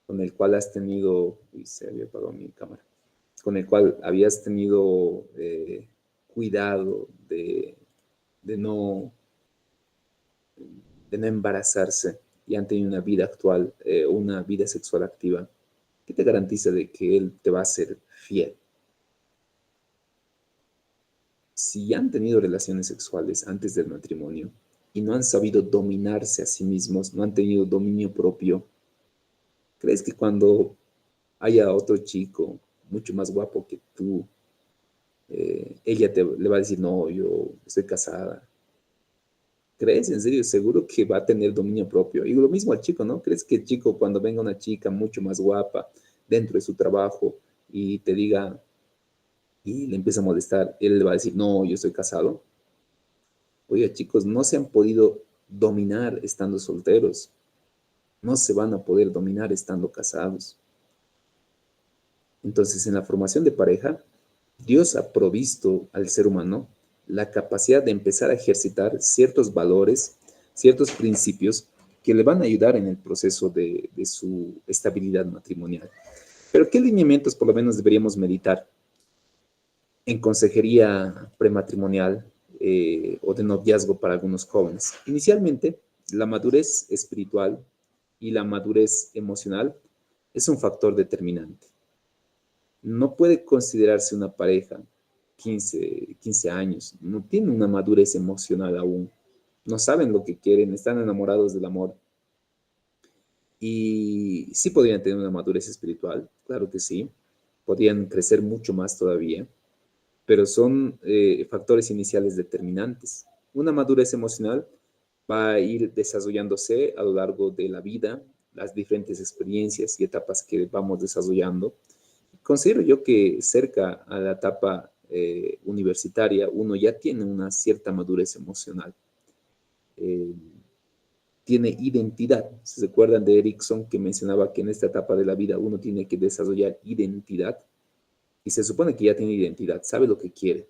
B: con el cual has tenido, uy, se había apagado mi cámara, con el cual habías tenido cuidado de no, de no embarazarse y han tenido una vida actual, una vida sexual activa, ¿qué te garantiza de que él te va a ser fiel? Si ya han tenido relaciones sexuales antes del matrimonio y no han sabido dominarse a sí mismos, no han tenido dominio propio, ¿crees que cuando haya otro chico mucho más guapo que tú, ella le va a decir, no, yo estoy casada? ¿Crees en serio, seguro que va a tener dominio propio? Y lo mismo al chico, ¿no? ¿Crees que el chico cuando venga una chica mucho más guapa dentro de su trabajo y te diga y le empieza a molestar, él le va a decir, no, yo estoy casado? Oye, chicos, no se han podido dominar estando solteros, no se van a poder dominar estando casados. Entonces, en la formación de pareja, Dios ha provisto al ser humano la capacidad de empezar a ejercitar ciertos valores, ciertos principios que le van a ayudar en el proceso de su estabilidad matrimonial. Pero, ¿qué lineamientos por lo menos deberíamos meditar en consejería prematrimonial o de noviazgo para algunos jóvenes? Inicialmente, la madurez espiritual y la madurez emocional es un factor determinante. No puede considerarse una pareja 15 años, no tiene una madurez emocional aún, no saben lo que quieren, están enamorados del amor. Y sí podrían tener una madurez espiritual, claro que sí, podrían crecer mucho más todavía, pero son factores iniciales determinantes. Una madurez emocional va a ir desarrollándose a lo largo de la vida, las diferentes experiencias y etapas que vamos desarrollando. Considero yo que cerca a la etapa universitaria uno ya tiene una cierta madurez emocional. Eh, Tiene identidad. ¿Se acuerdan de Erickson que mencionaba que en esta etapa de la vida uno tiene que desarrollar identidad? Y se supone que ya tiene identidad, sabe lo que quiere.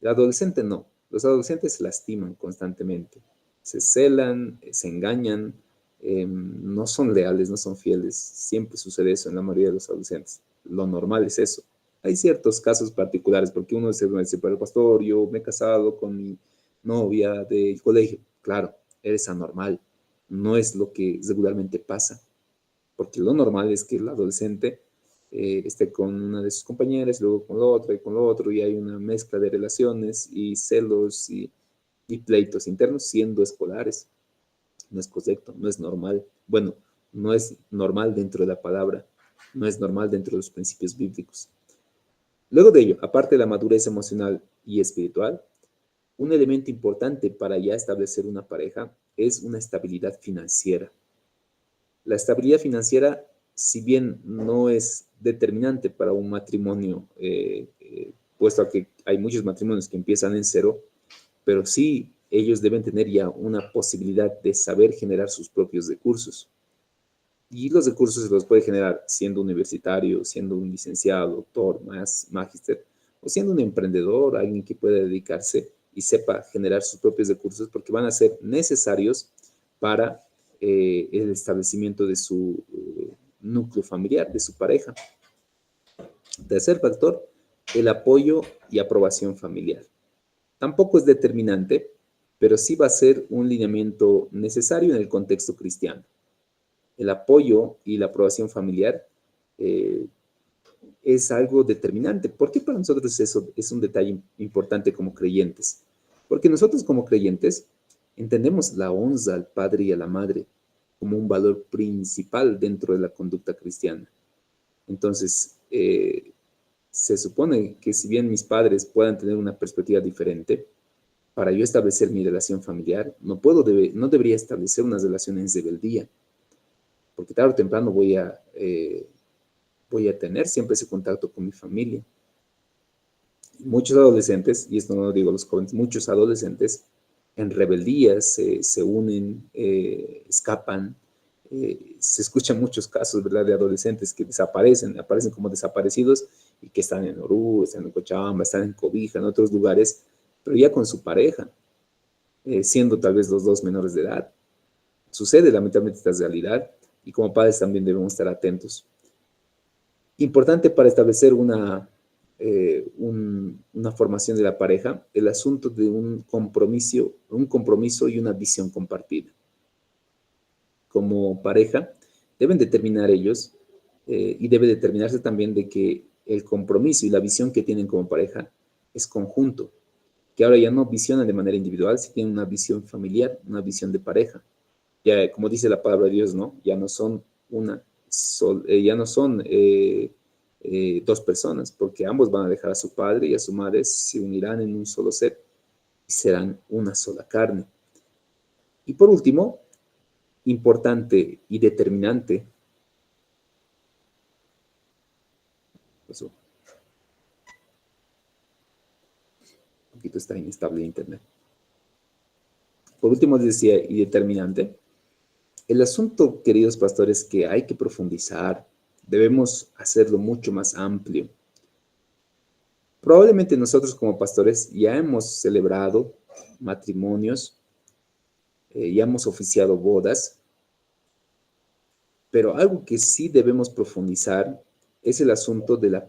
B: El adolescente no. Los adolescentes se lastiman constantemente. Se celan, se engañan, no son leales, no son fieles. Siempre sucede eso en la mayoría de los adolescentes. Lo normal es eso. Hay ciertos casos particulares, porque uno se dice, pero pastor, yo me he casado con mi novia del colegio. Claro, eres anormal. No es lo que regularmente pasa, porque lo normal es que el adolescente esté con una de sus compañeras, luego con la otra y con lo otro, y hay una mezcla de relaciones y celos y pleitos internos siendo escolares. No es correcto, no es normal. Bueno, no es normal dentro de la palabra, no es normal dentro de los principios bíblicos. Luego de ello, aparte de la madurez emocional y espiritual, un elemento importante para ya establecer una pareja es una estabilidad financiera. La estabilidad financiera, si bien no es determinante para un matrimonio, puesto que hay muchos matrimonios que empiezan en cero, pero sí ellos deben tener ya una posibilidad de saber generar sus propios recursos. Y los recursos se los puede generar siendo universitario, siendo un licenciado, doctor, magíster, o siendo un emprendedor, alguien que pueda dedicarse y sepa generar sus propios recursos, porque van a ser necesarios para el establecimiento de su núcleo familiar, de su pareja. Tercer factor, el apoyo y aprobación familiar. Tampoco es determinante, pero sí va a ser un lineamiento necesario en el contexto cristiano. El apoyo y la aprobación familiar es algo determinante. ¿Por qué para nosotros eso es un detalle importante como creyentes? Porque nosotros como creyentes entendemos la honra al padre y a la madre como un valor principal dentro de la conducta cristiana. Entonces, se supone que si bien mis padres puedan tener una perspectiva diferente, para yo establecer mi relación familiar, no debería establecer unas relaciones de rebeldía, porque tarde o temprano voy a tener siempre ese contacto con mi familia. Muchos adolescentes, y esto no lo digo a los jóvenes, muchos adolescentes en rebeldías se unen, escapan. Se escuchan muchos casos, ¿verdad?, de adolescentes que aparecen como desaparecidos y que están en Oruro, están en Cochabamba, están en Cobija, en otros lugares, pero ya con su pareja, siendo tal vez los dos menores de edad. Sucede lamentablemente esta realidad y como padres también debemos estar atentos. Importante para establecer una formación de la pareja, el asunto de un compromiso y una visión compartida. Como pareja, deben determinar ellos y debe determinarse también de que el compromiso y la visión que tienen como pareja es conjunto, que ahora ya no visionan de manera individual, sino tienen una visión familiar, una visión de pareja. Ya, como dice la palabra de Dios, ¿no? Ya no son dos personas, porque ambos van a dejar a su padre y a su madre, se unirán en un solo ser y serán una sola carne. Y por último, importante y determinante, un poquito está inestable el internet. Por último, les decía, y determinante, el asunto, queridos pastores, que hay que profundizar, debemos hacerlo mucho más amplio. Probablemente nosotros como pastores ya hemos celebrado matrimonios, ya hemos oficiado bodas, pero algo que sí debemos profundizar es el asunto de la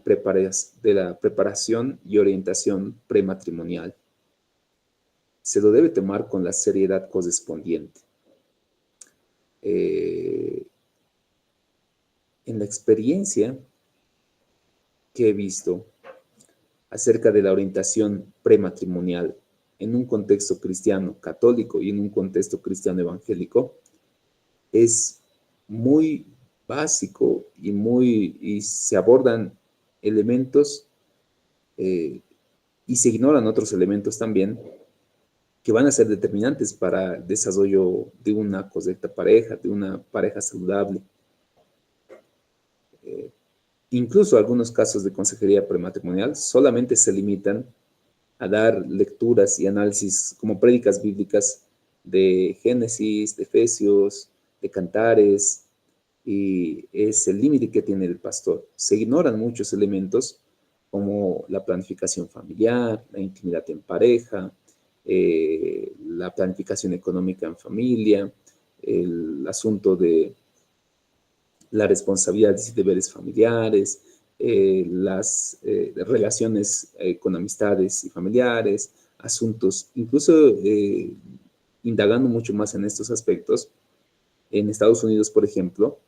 B: preparación y orientación prematrimonial. Se lo debe tomar con la seriedad correspondiente. En la experiencia que he visto acerca de la orientación prematrimonial en un contexto cristiano católico y en un contexto cristiano evangélico, es muy básico y se abordan elementos y se ignoran otros elementos también que van a ser determinantes para el desarrollo de una correcta pareja, de una pareja saludable. Incluso algunos casos de consejería prematrimonial solamente se limitan a dar lecturas y análisis como prédicas bíblicas de Génesis, de Efesios, de Cantares, y es el límite que tiene el pastor. Se ignoran muchos elementos como la planificación familiar, la intimidad en pareja, la planificación económica en familia, el asunto de las responsabilidades y deberes familiares, las relaciones con amistades y familiares, asuntos, incluso indagando mucho más en estos aspectos. En Estados Unidos, por ejemplo,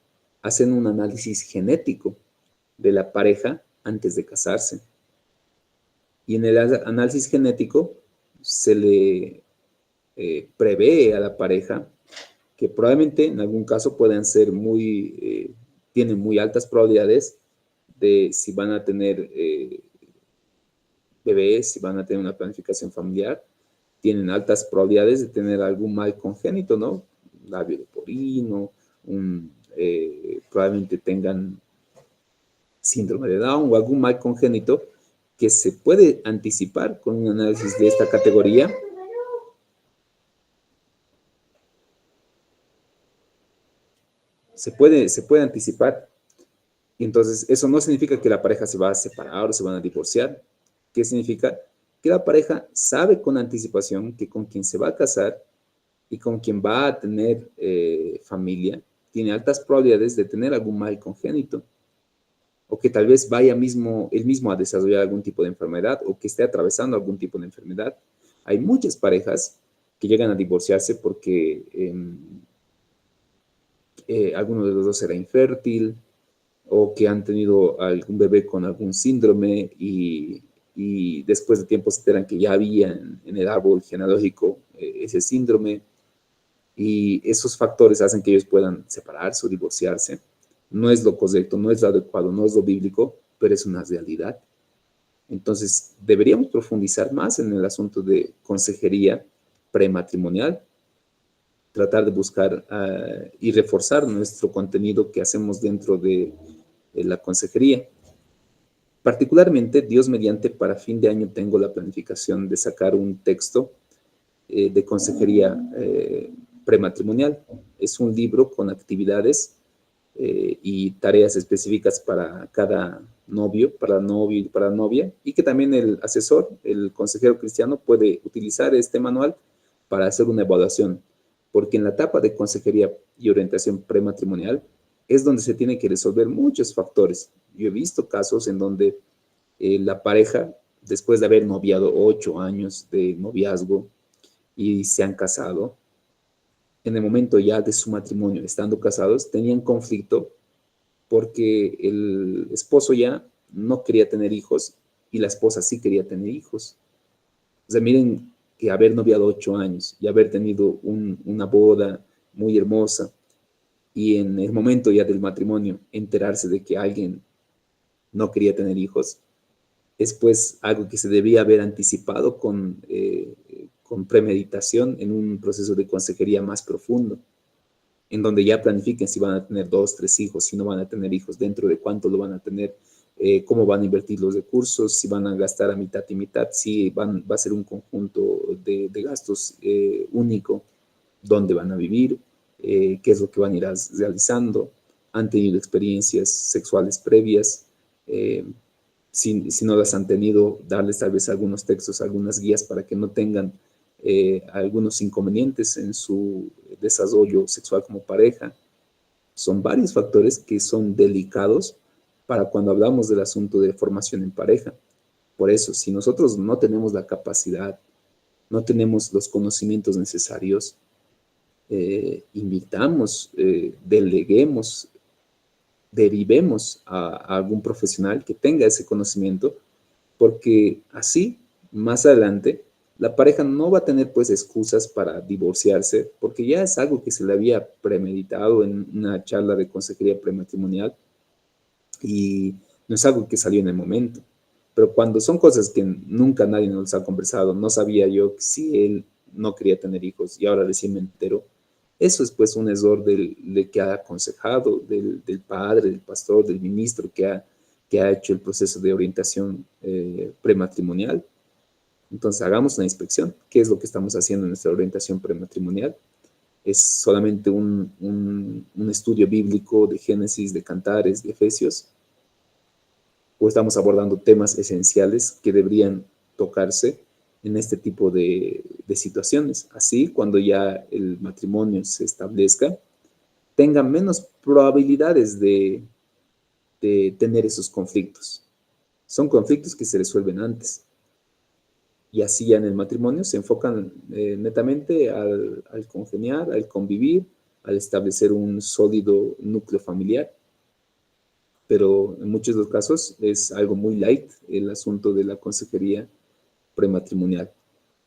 B: hacen un análisis genético de la pareja antes de casarse. Y en el análisis genético se le prevé a la pareja que probablemente en algún caso puedan ser tienen muy altas probabilidades de si van a tener bebés, si van a tener una planificación familiar, tienen altas probabilidades de tener algún mal congénito, ¿no? Labio leporino, probablemente tengan síndrome de Down o algún mal congénito que se puede anticipar con un análisis de esta categoría se puede anticipar. Y entonces, eso no significa que la pareja se va a separar o se van a divorciar. ¿Qué significa? Que la pareja sabe con anticipación que con quien se va a casar y con quien va a tener familia, tiene altas probabilidades de tener algún mal congénito, o que tal vez vaya él mismo a desarrollar algún tipo de enfermedad, o que esté atravesando algún tipo de enfermedad. Hay muchas parejas que llegan a divorciarse porque alguno de los dos era infértil, o que han tenido algún bebé con algún síndrome y después de tiempo se enteran que ya había en el árbol genealógico ese síndrome, y esos factores hacen que ellos puedan separarse o divorciarse. No es lo correcto, no es lo adecuado, no es lo bíblico, pero es una realidad. Entonces, deberíamos profundizar más en el asunto de consejería prematrimonial, tratar de buscar y reforzar nuestro contenido que hacemos dentro de la consejería. Particularmente, Dios mediante, para fin de año tengo la planificación de sacar un texto de consejería prematrimonial. Es un libro con actividades y tareas específicas para cada novio y para novia, y que también el asesor, el consejero cristiano, puede utilizar este manual para hacer una evaluación, porque en la etapa de consejería y orientación prematrimonial es donde se tiene que resolver muchos factores. Yo he visto casos en donde la pareja, después de haber noviado 8 años de noviazgo y se han casado, en el momento ya de su matrimonio, estando casados, tenían conflicto porque el esposo ya no quería tener hijos y la esposa sí quería tener hijos. O sea, miren que haber noviado 8 años y haber tenido una boda muy hermosa y en el momento ya del matrimonio enterarse de que alguien no quería tener hijos, es pues algo que se debía haber anticipado con premeditación en un proceso de consejería más profundo, en donde ya planifiquen si van a tener 2, 3 hijos, si no van a tener hijos, dentro de cuánto lo van a tener, cómo van a invertir los recursos, si van a gastar a mitad y mitad, si va a ser un conjunto de gastos único, dónde van a vivir, qué es lo que van a ir realizando, han tenido experiencias sexuales previas, si no las han tenido, darles tal vez algunos textos, algunas guías para que no tengan algunos inconvenientes en su desarrollo sexual como pareja. Son varios factores que son delicados para cuando hablamos del asunto de formación en pareja. Por eso, si nosotros no tenemos la capacidad, no tenemos los conocimientos necesarios, invitamos, deleguemos, derivemos a algún profesional que tenga ese conocimiento, porque así, más adelante, la pareja no va a tener pues excusas para divorciarse, porque ya es algo que se le había premeditado en una charla de consejería prematrimonial y no es algo que salió en el momento. Pero cuando son cosas que nunca nadie nos ha conversado, no sabía yo si él no quería tener hijos y ahora recién me entero, eso es pues un error del que ha aconsejado, del padre, del pastor, del ministro que ha hecho el proceso de orientación prematrimonial. Entonces hagamos una inspección. ¿Qué es lo que estamos haciendo en nuestra orientación prematrimonial? ¿Es solamente un estudio bíblico de Génesis, de Cantares, de Efesios? ¿O estamos abordando temas esenciales que deberían tocarse en este tipo de situaciones? Así, cuando ya el matrimonio se establezca, tenga menos probabilidades de tener esos conflictos. Son conflictos que se resuelven antes. Y así ya en el matrimonio se enfocan netamente al congeniar, al convivir, al establecer un sólido núcleo familiar. Pero en muchos de los casos es algo muy light el asunto de la consejería prematrimonial.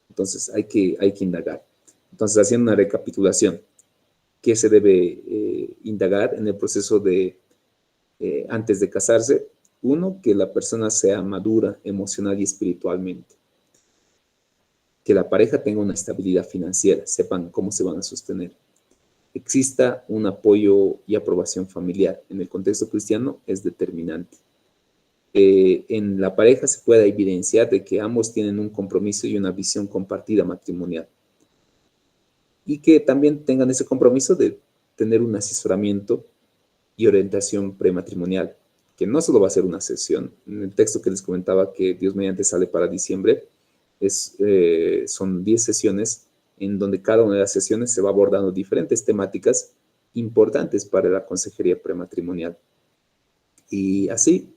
B: Entonces hay que indagar. Entonces, haciendo una recapitulación, ¿qué se debe indagar en el proceso de antes de casarse? Uno, que la persona sea madura emocional y espiritualmente. Que la pareja tenga una estabilidad financiera, sepan cómo se van a sostener. Exista un apoyo y aprobación familiar. En el contexto cristiano es determinante. En la pareja se pueda evidenciar de que ambos tienen un compromiso y una visión compartida matrimonial. Y que también tengan ese compromiso de tener un asesoramiento y orientación prematrimonial, que no solo va a ser una sesión. En el texto que les comentaba que Dios mediante sale para diciembre, son 10 sesiones en donde cada una de las sesiones se va abordando diferentes temáticas importantes para la consejería prematrimonial. Y así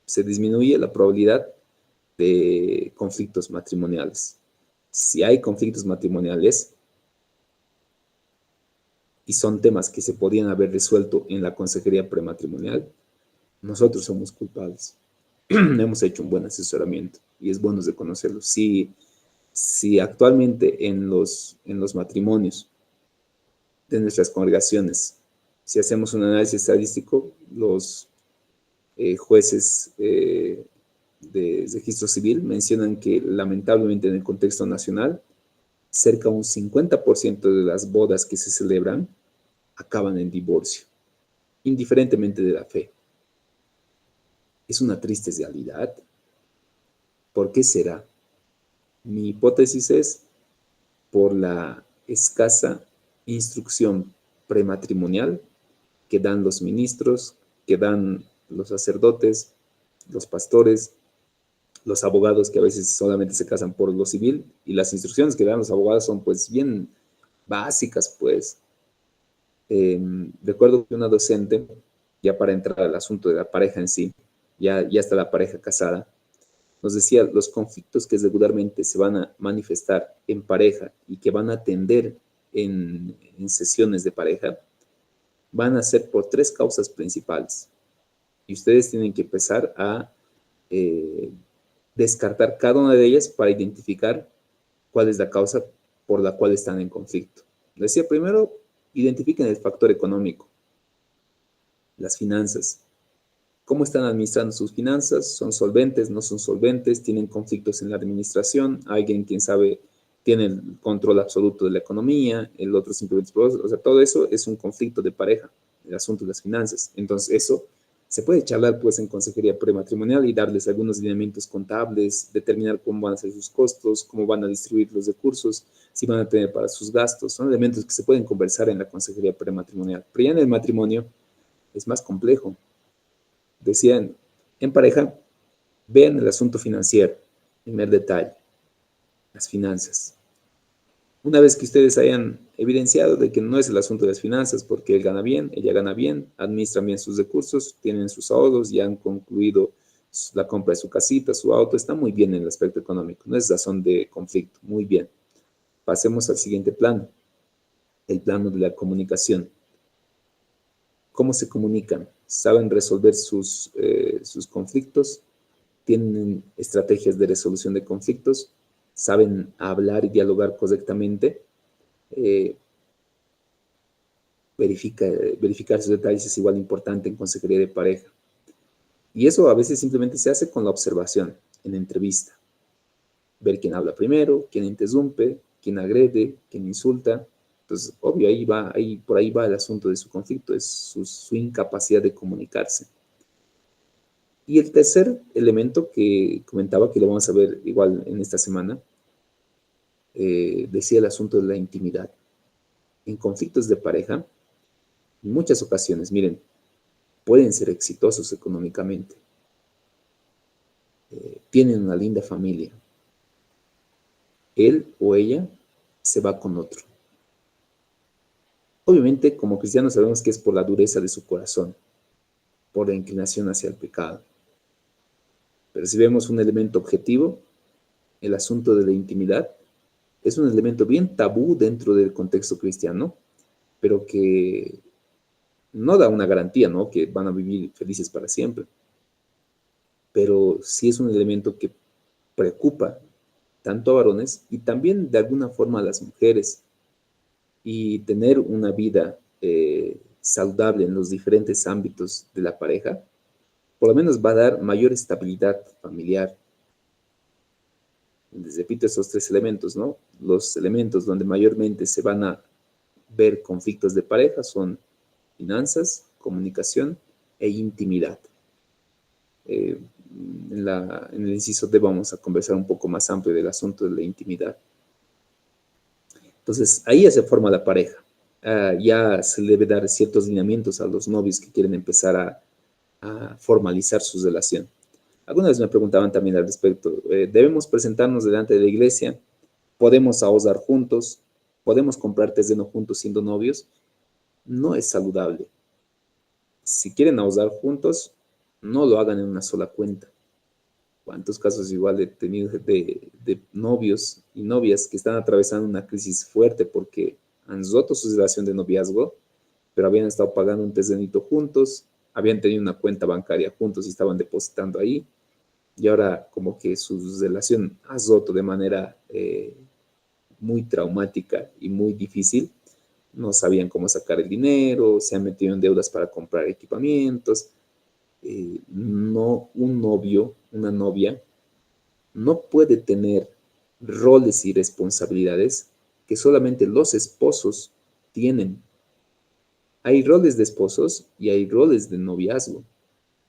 B: se disminuye la probabilidad de conflictos matrimoniales. Si hay conflictos matrimoniales y son temas que se podían haber resuelto en la consejería prematrimonial, nosotros somos culpables. Hemos hecho un buen asesoramiento y es bueno reconocerlo. Si actualmente en los matrimonios de nuestras congregaciones, si hacemos un análisis estadístico, los jueces de registro civil mencionan que lamentablemente en el contexto nacional, cerca de un 50% de las bodas que se celebran acaban en divorcio, indiferentemente de la fe. Es una triste realidad. ¿Por qué será? Mi hipótesis es por la escasa instrucción prematrimonial que dan los ministros, que dan los sacerdotes, los pastores, los abogados que a veces solamente se casan por lo civil, y las instrucciones que dan los abogados son pues bien básicas, pues. Recuerdo que una docente, ya para entrar al asunto de la pareja en sí, ya está la pareja casada, nos decía los conflictos que regularmente se van a manifestar en pareja y que van a atender en sesiones de pareja, van a ser por 3 causas principales. Y ustedes tienen que empezar a descartar cada una de ellas para identificar cuál es la causa por la cual están en conflicto. Decía, primero, identifiquen el factor económico, las finanzas. ¿Cómo están administrando sus finanzas? ¿Son solventes? ¿No son solventes? ¿Tienen conflictos en la administración? ¿Alguien, quien sabe, tiene el control absoluto de la economía? El otro simplemente... O sea, todo eso es un conflicto de pareja, el asunto de las finanzas. Entonces, eso se puede charlar pues en consejería prematrimonial y darles algunos lineamientos contables, determinar cómo van a ser sus costos, cómo van a distribuir los recursos, si van a tener para sus gastos. Son elementos que se pueden conversar en la consejería prematrimonial. Pero ya en el matrimonio es más complejo. Decían, en pareja, vean el asunto financiero, en primer detalle, las finanzas. Una vez que ustedes hayan evidenciado de que no es el asunto de las finanzas, porque él gana bien, ella gana bien, administran bien sus recursos, tienen sus ahorros, ya han concluido la compra de su casita, su auto, está muy bien en el aspecto económico, no es razón de conflicto, muy bien. Pasemos al siguiente plano, el plano de la comunicación. ¿Cómo se comunican? ¿Saben resolver sus conflictos? ¿Tienen estrategias de resolución de conflictos? ¿Saben hablar y dialogar correctamente? Verificar sus detalles es igual importante en consejería de pareja. Y eso a veces simplemente se hace con la observación, en entrevista. Ver quién habla primero, quién interrumpe, quién agrede, quién insulta. Entonces, obvio, por ahí va el asunto de su conflicto, es su incapacidad de comunicarse. Y el tercer elemento que comentaba, que lo vamos a ver igual en esta semana, decía el asunto de la intimidad. En conflictos de pareja, en muchas ocasiones, miren, pueden ser exitosos económicamente, tienen una linda familia. Él o ella se va con otro. Obviamente, como cristianos sabemos que es por la dureza de su corazón, por la inclinación hacia el pecado. Pero si vemos un elemento objetivo, el asunto de la intimidad es un elemento bien tabú dentro del contexto cristiano, pero que no da una garantía, ¿no?, que van a vivir felices para siempre. Pero sí es un elemento que preocupa tanto a varones y también de alguna forma a las mujeres. Y tener una vida saludable en los diferentes ámbitos de la pareja, por lo menos va a dar mayor estabilidad familiar. Les repito esos 3 elementos, ¿no? Los elementos donde mayormente se van a ver conflictos de pareja son finanzas, comunicación e intimidad. En el inciso D vamos a conversar un poco más amplio del asunto de la intimidad. Entonces, ahí ya se forma la pareja. ya se le debe dar ciertos lineamientos a los novios que quieren empezar a formalizar su relación. Algunas vez me preguntaban también al respecto, ¿debemos presentarnos delante de la iglesia? ¿Podemos ahorrar juntos? ¿Podemos comprar terreno juntos siendo novios? No es saludable. Si quieren ahorrar juntos, no lo hagan en una sola cuenta. ¿Cuántos casos igual he tenido de novios y novias que están atravesando una crisis fuerte porque han roto su relación de noviazgo, pero habían estado pagando un terrenito juntos, habían tenido una cuenta bancaria juntos y estaban depositando ahí, y ahora como que su relación ha roto de manera muy traumática y muy difícil. No sabían cómo sacar el dinero, se han metido en deudas para comprar equipamientos. No, un novio, una novia, no puede tener roles y responsabilidades que solamente los esposos tienen. Hay roles de esposos y hay roles de noviazgo.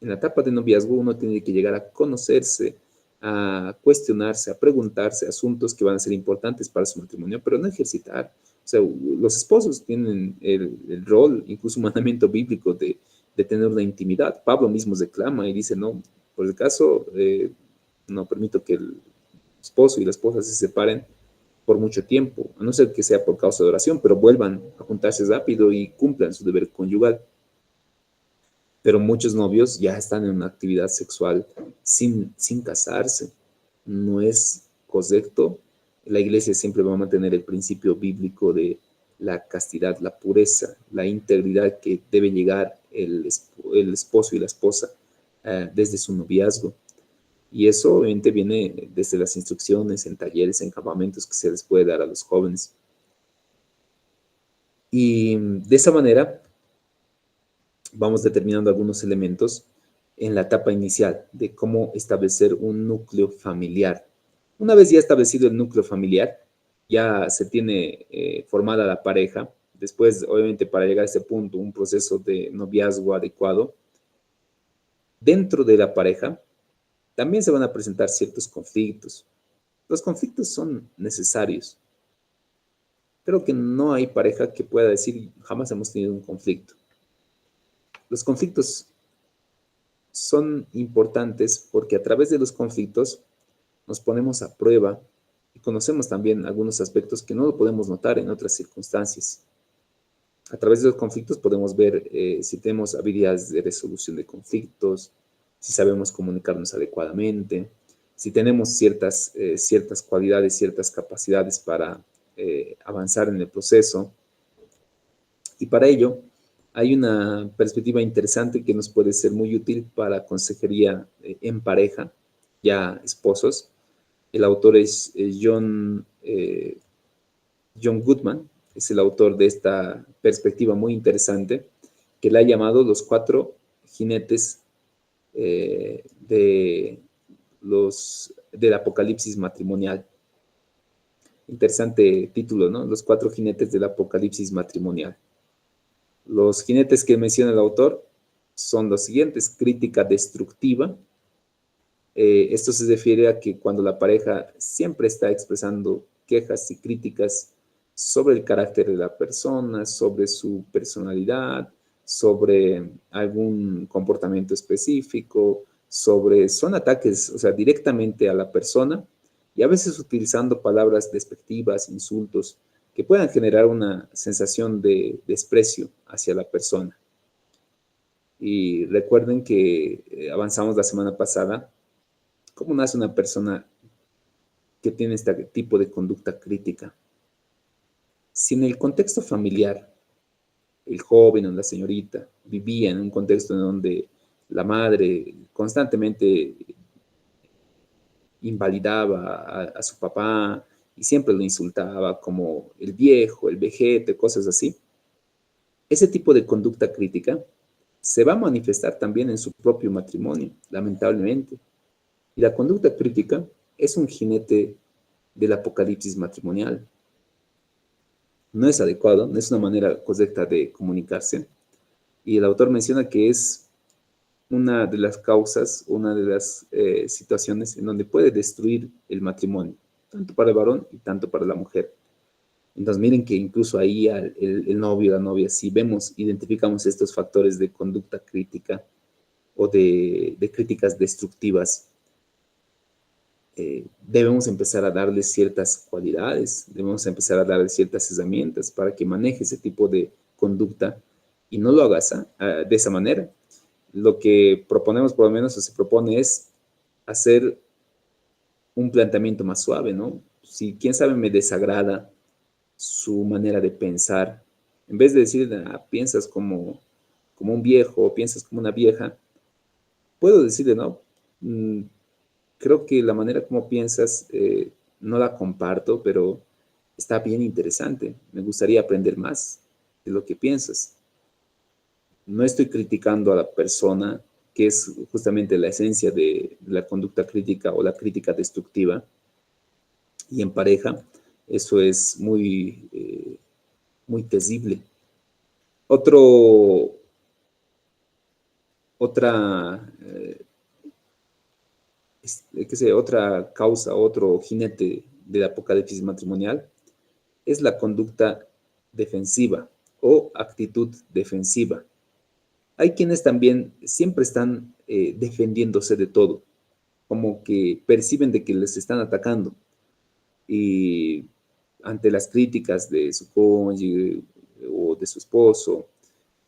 B: En la etapa de noviazgo uno tiene que llegar a conocerse, a cuestionarse, a preguntarse asuntos que van a ser importantes para su matrimonio, pero no ejercitar. O sea, los esposos tienen el rol, incluso un mandamiento bíblico de tener una intimidad. Pablo mismo reclama y dice, no, por el caso, no permito que el esposo y la esposa se separen por mucho tiempo, a no ser que sea por causa de oración, pero vuelvan a juntarse rápido y cumplan su deber conyugal. Pero muchos novios ya están en una actividad sexual sin casarse. No es correcto. La iglesia siempre va a mantener el principio bíblico de la castidad, la pureza, la integridad que debe llegar el esposo y la esposa desde su noviazgo. Y eso obviamente viene desde las instrucciones en talleres, en campamentos que se les puede dar a los jóvenes. Y de esa manera vamos determinando algunos elementos en la etapa inicial de cómo establecer un núcleo familiar. Una vez ya establecido el núcleo familiar, ya se tiene formada la pareja. Después, obviamente, para llegar a ese punto, un proceso de noviazgo adecuado. Dentro de la pareja, también se van a presentar ciertos conflictos. Los conflictos son necesarios. Creo que no hay pareja que pueda decir jamás hemos tenido un conflicto. Los conflictos son importantes porque a través de los conflictos nos ponemos a prueba y conocemos también algunos aspectos que no lo podemos notar en otras circunstancias. A través de los conflictos podemos ver si tenemos habilidades de resolución de conflictos, si sabemos comunicarnos adecuadamente, si tenemos ciertas cualidades, ciertas capacidades para avanzar en el proceso. Y para ello hay una perspectiva interesante que nos puede ser muy útil para consejería en pareja, ya esposos. El autor es John Goodman, es el autor de esta perspectiva muy interesante, que le ha llamado los 4 jinetes del apocalipsis matrimonial. Interesante título, ¿no? Los 4 jinetes del apocalipsis matrimonial. Los jinetes que menciona el autor son los siguientes: crítica destructiva. Esto se refiere a que cuando la pareja siempre está expresando quejas y críticas sobre el carácter de la persona, sobre su personalidad, sobre algún comportamiento específico, son ataques, o sea, directamente a la persona, y a veces utilizando palabras despectivas, insultos, que puedan generar una sensación de desprecio hacia la persona. Y recuerden que avanzamos la semana pasada, ¿cómo nace una persona que tiene este tipo de conducta crítica? Si en el contexto familiar, el joven o la señorita vivía en un contexto en donde la madre constantemente invalidaba a su papá y siempre lo insultaba como el viejo, el vejete, cosas así, ese tipo de conducta crítica se va a manifestar también en su propio matrimonio, lamentablemente. Y la conducta crítica es un jinete del apocalipsis matrimonial. No es adecuado, no es una manera correcta de comunicarse. Y el autor menciona que es una de las causas, una de las situaciones en donde puede destruir el matrimonio, tanto para el varón y tanto para la mujer. Entonces, miren que incluso ahí el novio, la novia, si vemos, identificamos estos factores de conducta crítica o de críticas destructivas, debemos empezar a darle ciertas cualidades, debemos empezar a darle ciertas herramientas para que maneje ese tipo de conducta y no lo hagas de esa manera. Lo que proponemos, por lo menos, o se propone es hacer un planteamiento más suave, ¿no? Si, quién sabe, me desagrada su manera de pensar, en vez de decir, piensas como un viejo o piensas como una vieja, puedo decirle, no, creo que la manera como piensas no la comparto, pero está bien interesante. Me gustaría aprender más de lo que piensas. No estoy criticando a la persona, que es justamente la esencia de la conducta crítica o la crítica destructiva. Y en pareja, eso es muy terrible. Otra causa, otro jinete del apocalipsis matrimonial es la conducta defensiva o actitud defensiva. Hay quienes también siempre están defendiéndose de todo, como que perciben de que les están atacando y ante las críticas de su cónyuge o de su esposo,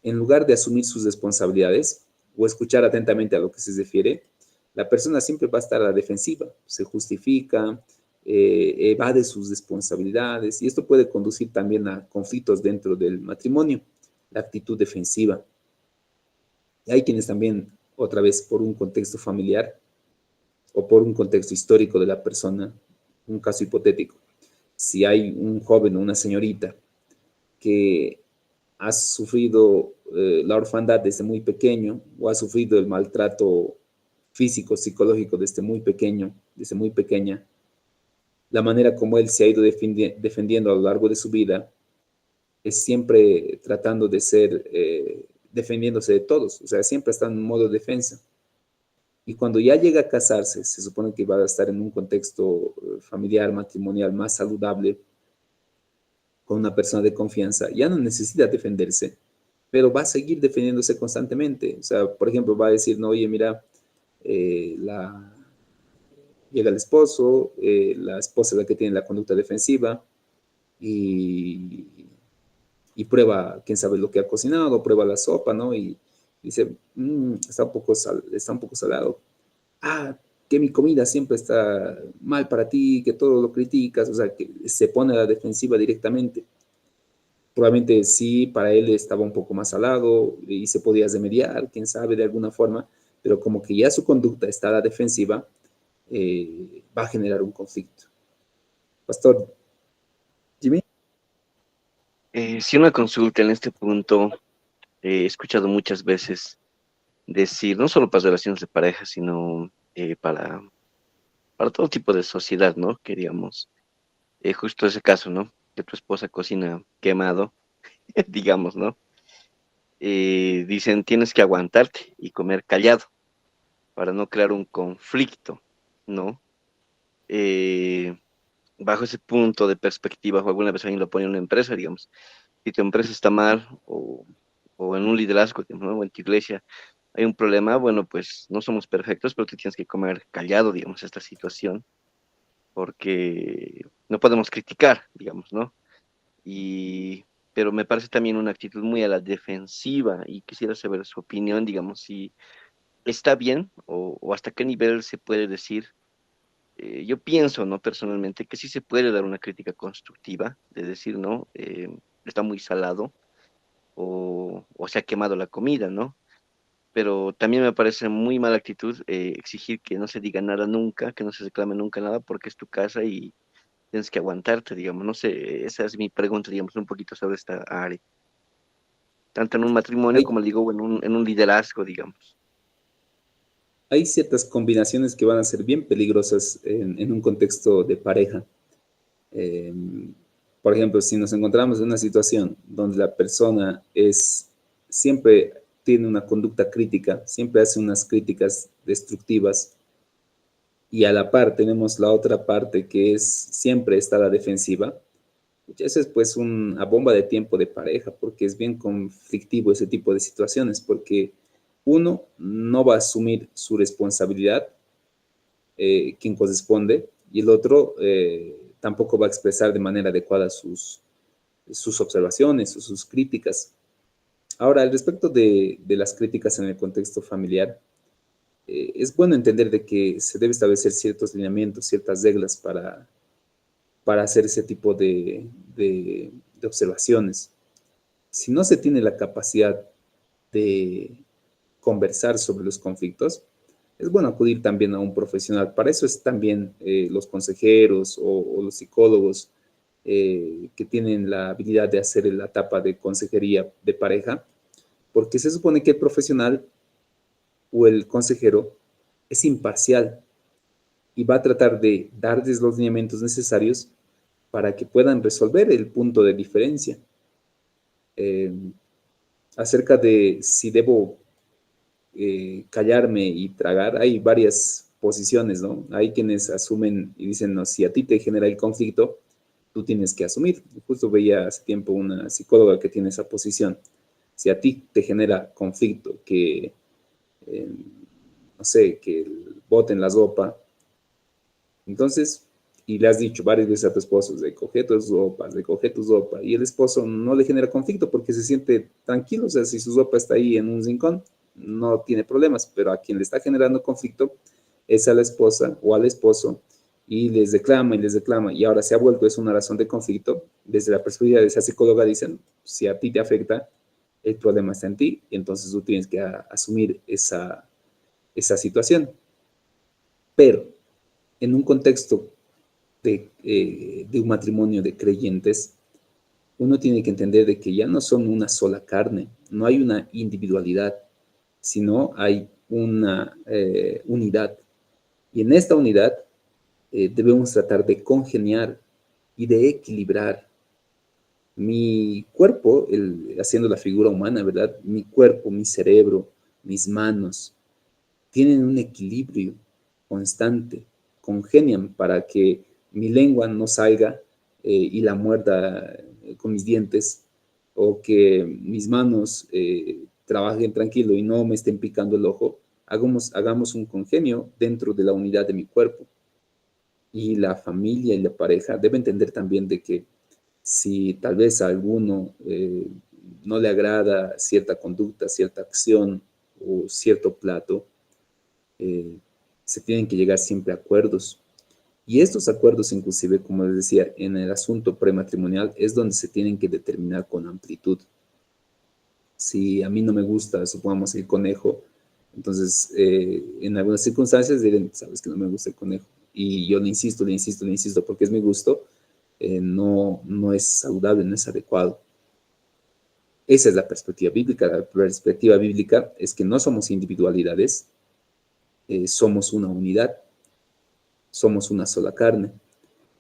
B: en lugar de asumir sus responsabilidades o escuchar atentamente a lo que se refiere, la persona siempre va a estar a la defensiva, se justifica, evade sus responsabilidades y esto puede conducir también a conflictos dentro del matrimonio, la actitud defensiva. Y hay quienes también, otra vez, por un contexto familiar o por un contexto histórico de la persona, un caso hipotético, si hay un joven o una señorita que ha sufrido la orfandad desde muy pequeño o ha sufrido el maltrato físico, psicológico desde muy pequeño, desde muy pequeña, la manera como él se ha ido defendiendo a lo largo de su vida es siempre tratando de ser, defendiéndose de todos, o sea, siempre está en modo defensa. Y cuando ya llega a casarse, se supone que va a estar en un contexto familiar, matrimonial más saludable, con una persona de confianza, ya no necesita defenderse, pero va a seguir defendiéndose constantemente. O sea, por ejemplo, va a decir, no, oye, mira, llega el esposo, la esposa es la que tiene la conducta defensiva y, y prueba, quién sabe lo que ha cocinado, prueba la sopa, ¿no? Y dice, está un poco salado. Ah, que mi comida siempre está mal para ti, que todo lo criticas, o sea, que se pone a la defensiva directamente. Probablemente sí, para él estaba un poco más salado y se podía remediar, quién sabe, de alguna forma, pero como que ya su conducta está a la defensiva, va a generar un conflicto. Pastor Jimmy.
C: Si una consulta en este punto, he escuchado muchas veces decir, no solo para relaciones de pareja, sino para todo tipo de sociedad, ¿no? Que digamos, justo ese caso, ¿no? Que tu esposa cocina quemado, digamos, ¿no? Dicen, tienes que aguantarte y comer callado para no crear un conflicto, ¿no? Eh, Bajo ese punto de perspectiva, o alguna vez alguien lo pone en una empresa, digamos, si tu empresa está mal o en un liderazgo, digamos, ¿no? O en tu iglesia hay un problema, bueno, pues no somos perfectos, pero tú tienes que comer callado, digamos, esta situación, porque no podemos criticar, digamos, ¿no? Y, pero me parece también una actitud muy a la defensiva y quisiera saber su opinión, digamos, si está bien o hasta qué nivel se puede decir. Yo pienso, ¿no? Personalmente, que sí se puede dar una crítica constructiva, de decir, ¿no? Está muy salado o se ha quemado la comida, ¿no? Pero también me parece muy mala actitud exigir que no se diga nada nunca, que no se reclame nunca nada, porque es tu casa y tienes que aguantarte, digamos. No sé, esa es mi pregunta, digamos, un poquito sobre esta área, tanto en un matrimonio
B: Hay,
C: como digo, en un liderazgo, digamos.
B: hay ciertas combinaciones que van a ser bien peligrosas en un contexto de pareja. Eh, por ejemplo, si nos encontramos en una situación donde la persona siempre tiene una conducta crítica, siempre hace unas críticas destructivas, y a la par tenemos la otra parte que es siempre está a la defensiva, Esa es pues una bomba de tiempo de pareja, porque es bien conflictivo ese tipo de situaciones, porque uno no va a asumir su responsabilidad, quien corresponde, y el otro tampoco va a expresar de manera adecuada sus observaciones o sus críticas. Ahora, al respecto de las críticas en el contexto familiar, es bueno entender de que se debe establecer ciertos lineamientos, ciertas reglas para hacer ese tipo de observaciones. Si no se tiene la capacidad de conversar sobre los conflictos, es bueno acudir también a un profesional. Para eso es también los consejeros o los psicólogos que tienen la habilidad de hacer la etapa de consejería de pareja, porque se supone que el profesional o el consejero es imparcial y va a tratar de darles los lineamientos necesarios para que puedan resolver el punto de diferencia. Eh, Acerca de si debo callarme y tragar, hay varias posiciones, ¿no? Hay quienes asumen y dicen, no, si a ti te genera el conflicto, tú tienes que asumir. Justo veía hace tiempo una psicóloga que tiene esa posición. Si a ti te genera conflicto, que, no sé, que boten la sopa, entonces, y le has dicho varias veces a tu esposo, recoge tu sopa, y el esposo no le genera conflicto porque se siente tranquilo, o sea, si su sopa está ahí en un rincón, no tiene problemas, pero a quien le está generando conflicto es a la esposa o al esposo, y les reclama, y ahora se ha vuelto es una razón de conflicto. Desde la perspectiva de esa psicóloga dicen, si a ti te afecta, el problema está en ti, y entonces tú tienes que asumir esa situación. Pero en un contexto de un matrimonio de creyentes, uno tiene que entender de que ya no son una sola carne, no hay una individualidad, sino hay una unidad. Y en esta unidad debemos tratar de congeniar y de equilibrar. Mi cuerpo, haciendo la figura humana, ¿verdad? Mi cuerpo, mi cerebro, mis manos, tienen un equilibrio constante, congenian para que mi lengua no salga y la muerda con mis dientes, o que mis manos trabajen tranquilo y no me estén picando el ojo. Hagamos un congenio dentro de la unidad de mi cuerpo. Y la familia y la pareja deben entender también de que si tal vez a alguno no le agrada cierta conducta, cierta acción o cierto plato, eh, se tienen que llegar siempre a acuerdos. Y estos acuerdos, inclusive, como les decía, en el asunto prematrimonial es donde se tienen que determinar con amplitud. Si a mí no me gusta, supongamos, el conejo, entonces en algunas circunstancias dirán, sabes que no me gusta el conejo. Y yo le insisto, porque es mi gusto, no es saludable, no es adecuado. Esa es la perspectiva bíblica. La perspectiva bíblica es que no somos individualidades, somos una unidad, somos una sola carne,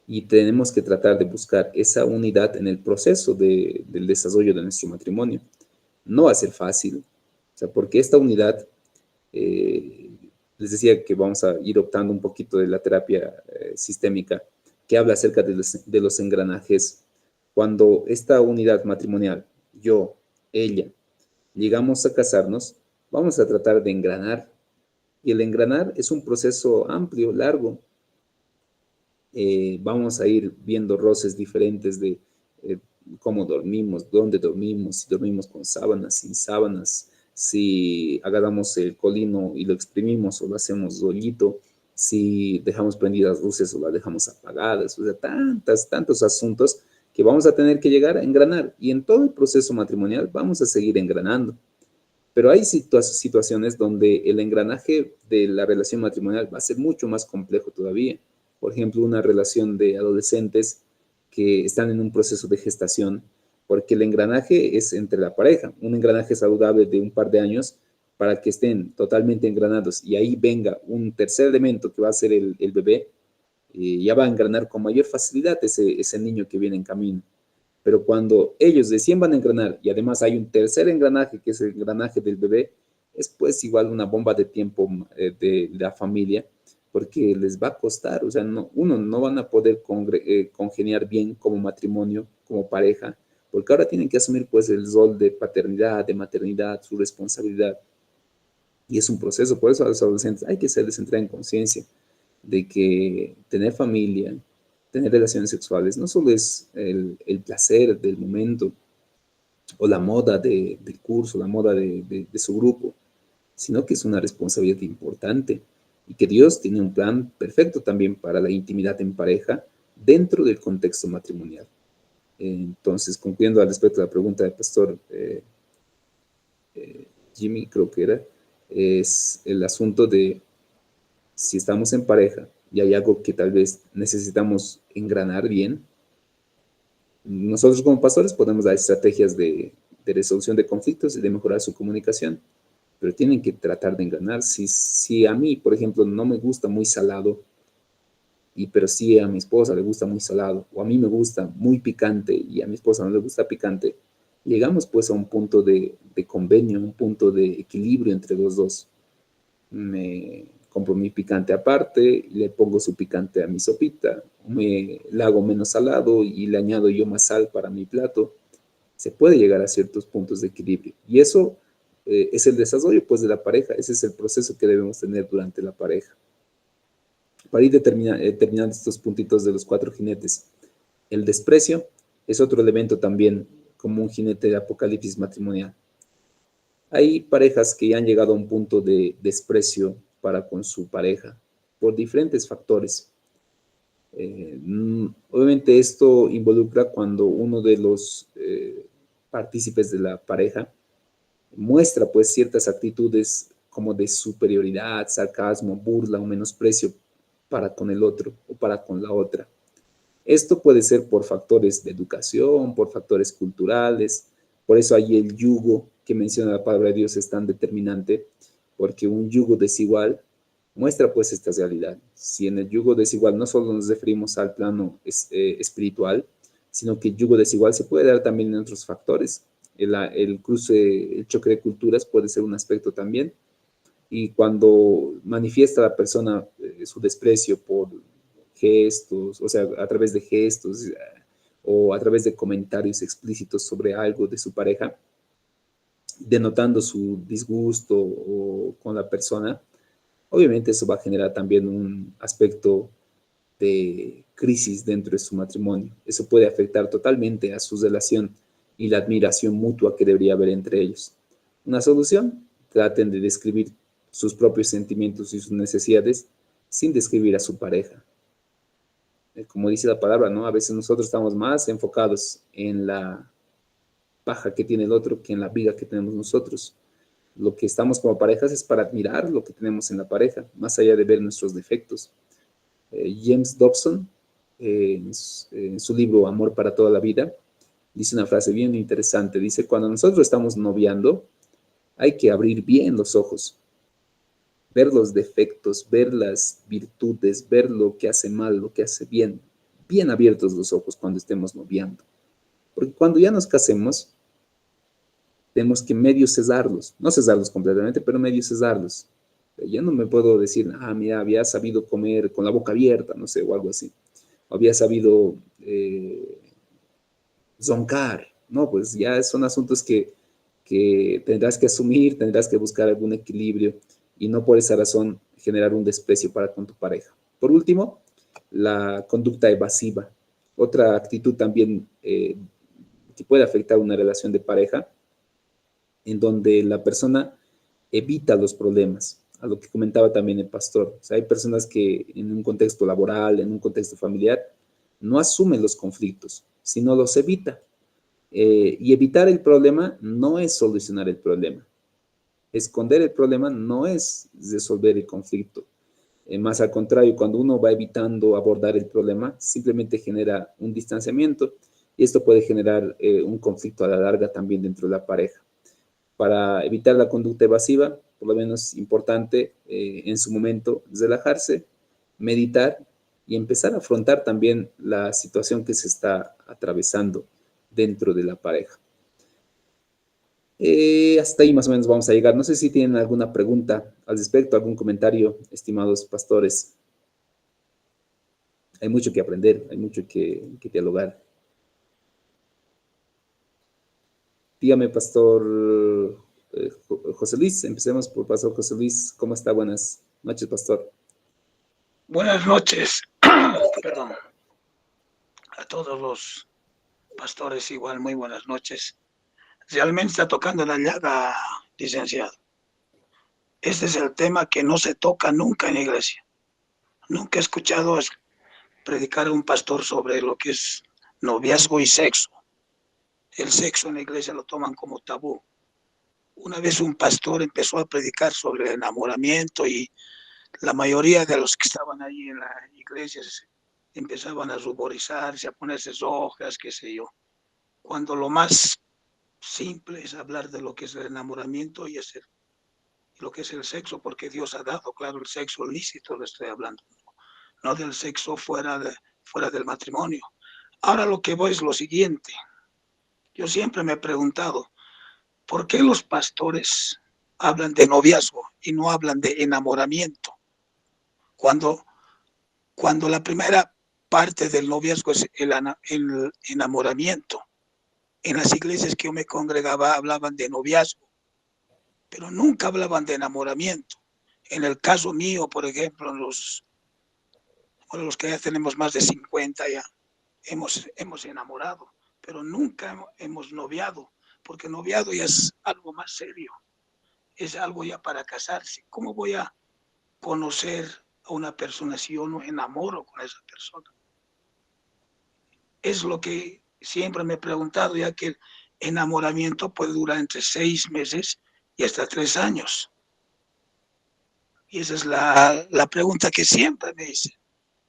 B: y tenemos que tratar de buscar esa unidad en el proceso del desarrollo de nuestro matrimonio. No va a ser fácil, o sea, porque esta unidad, les decía que vamos a ir optando un poquito de la terapia sistémica, que habla acerca de los engranajes. Cuando esta unidad matrimonial, yo, ella, llegamos a casarnos, vamos a tratar de engranar. Y el engranar es un proceso amplio, largo. Vamos a ir viendo roces diferentes de cómo dormimos, dónde dormimos, si dormimos con sábanas, sin sábanas, si agarramos el colino y lo exprimimos o lo hacemos rollito, si dejamos prendidas luces o las dejamos apagadas, o sea, tantos asuntos que vamos a tener que llegar a engranar. Y en todo el proceso matrimonial vamos a seguir engranando. Pero hay situaciones donde el engranaje de la relación matrimonial va a ser mucho más complejo todavía. Por ejemplo, una relación de adolescentes que están en un proceso de gestación, porque el engranaje es entre la pareja, un engranaje saludable de un par de años para que estén totalmente engranados y ahí venga un tercer elemento que va a ser el bebé, ya va a engranar con mayor facilidad ese niño que viene en camino. Pero cuando ellos recién van a engranar y además hay un tercer engranaje, que es el engranaje del bebé, es pues igual una bomba de tiempo de la familia, porque les va a costar, o sea, no van a poder congeniar bien como matrimonio como pareja, porque ahora tienen que asumir pues el rol de paternidad, de maternidad, su responsabilidad. Y es un proceso, por eso a los adolescentes hay que hacerles entrar en conciencia de que tener familia, tener relaciones sexuales, no solo es el placer del momento o la moda del curso, la moda de su grupo, sino que es una responsabilidad importante y que Dios tiene un plan perfecto también para la intimidad en pareja dentro del contexto matrimonial. Entonces, concluyendo al respecto de la pregunta del pastor Jimmy, creo que era, es el asunto de si estamos en pareja y hay algo que tal vez necesitamos engranar bien, nosotros como pastores podemos dar estrategias de resolución de conflictos y de mejorar su comunicación, pero tienen que tratar de engranar. Si a mí, por ejemplo, no me gusta muy salado, pero sí a mi esposa le gusta muy salado, o a mí me gusta muy picante y a mi esposa no le gusta picante, llegamos pues a un punto de convenio, un punto de equilibrio entre los dos. Me compro mi picante aparte, le pongo su picante a mi sopita, le hago menos salado y le añado yo más sal para mi plato. Se puede llegar a ciertos puntos de equilibrio. Y eso es el desarrollo pues de la pareja, ese es el proceso que debemos tener durante la pareja. Para ir terminando estos puntitos de los 4 jinetes, el desprecio es otro elemento también como un jinete de apocalipsis matrimonial. Hay parejas que ya han llegado a un punto de desprecio para con su pareja por diferentes factores. Obviamente esto involucra cuando uno de los partícipes de la pareja muestra pues ciertas actitudes como de superioridad, sarcasmo, burla o menosprecio para con el otro o para con la otra. Esto puede ser por factores de educación, por factores culturales, por eso ahí el yugo que menciona la palabra de Dios es tan determinante, porque un yugo desigual muestra pues esta realidad. Si en el yugo desigual no solo nos referimos al plano espiritual, sino que el yugo desigual se puede dar también en otros factores. El cruce, el choque de culturas puede ser un aspecto también. Y cuando manifiesta la persona su desprecio por gestos, o sea, a través de gestos o a través de comentarios explícitos sobre algo de su pareja, denotando su disgusto o con la persona, obviamente eso va a generar también un aspecto de crisis dentro de su matrimonio. Eso puede afectar totalmente a su relación y la admiración mutua que debería haber entre ellos. Una solución: traten de describir sus propios sentimientos y sus necesidades sin describir a su pareja. Como dice la palabra, ¿no? A veces nosotros estamos más enfocados en la paja que tiene el otro que en la viga que tenemos nosotros. Lo que estamos como parejas es para admirar lo que tenemos en la pareja, más allá de ver nuestros defectos. James Dobson, en su libro Amor para toda la vida, dice una frase bien interesante. Dice, cuando nosotros estamos noviando, hay que abrir bien los ojos, ver los defectos, ver las virtudes, ver lo que hace mal, lo que hace bien, bien abiertos los ojos cuando estemos noviando. Porque cuando ya nos casemos, tenemos que medio cesarlos, no cesarlos completamente, pero medio cesarlos. Ya no me puedo decir, mira, había sabido comer con la boca abierta, no sé, o algo así. O había sabido zoncar. No, pues ya son asuntos que tendrás que asumir, tendrás que buscar algún equilibrio y no por esa razón generar un desprecio para con tu pareja. Por último, la conducta evasiva. Otra actitud también que puede afectar una relación de pareja, en donde la persona evita los problemas, a lo que comentaba también el pastor. O sea, hay personas que en un contexto laboral, en un contexto familiar, no asumen los conflictos, sino los evita. Y evitar el problema no es solucionar el problema. Esconder el problema no es resolver el conflicto. Más al contrario, cuando uno va evitando abordar el problema, simplemente genera un distanciamiento y esto puede generar un conflicto a la larga también dentro de la pareja. Para evitar la conducta evasiva, por lo menos importante en su momento relajarse, meditar y empezar a afrontar también la situación que se está atravesando dentro de la pareja. Hasta ahí más o menos vamos a llegar. No sé si tienen alguna pregunta al respecto, algún comentario, estimados pastores. Hay mucho que aprender, hay mucho que dialogar. Dígame, Pastor José Luis, empecemos por Pastor José Luis. ¿Cómo está? Buenas noches, Pastor.
D: Buenas noches, perdón, a todos los pastores igual, muy buenas noches. Realmente está tocando la llaga, licenciado. Este es el tema que no se toca nunca en la iglesia. Nunca he escuchado predicar a un pastor sobre lo que es noviazgo y sexo. El sexo en la iglesia lo toman como tabú. Una vez un pastor empezó a predicar sobre el enamoramiento y la mayoría de los que estaban ahí en la iglesia empezaban a ruborizarse, a ponerse hojas, qué sé yo. Cuando lo más simple es hablar de lo que es el enamoramiento y lo que es el sexo, porque Dios ha dado, claro, el sexo lícito, le estoy hablando, no del sexo fuera del matrimonio. Ahora lo que voy es lo siguiente. Yo siempre me he preguntado, ¿por qué los pastores hablan de noviazgo y no hablan de enamoramiento? Cuando la primera parte del noviazgo es el enamoramiento. En las iglesias que yo me congregaba hablaban de noviazgo, pero nunca hablaban de enamoramiento. En el caso mío, por ejemplo, los que ya tenemos más de 50 ya, hemos enamorado, pero nunca hemos noviado, porque noviado ya es algo más serio, es algo ya para casarse. ¿Cómo voy a conocer a una persona si yo no enamoro con esa persona? Es lo que siempre me he preguntado, ya que el enamoramiento puede durar entre 6 meses y hasta 3 años. Y esa es la pregunta que siempre me dicen.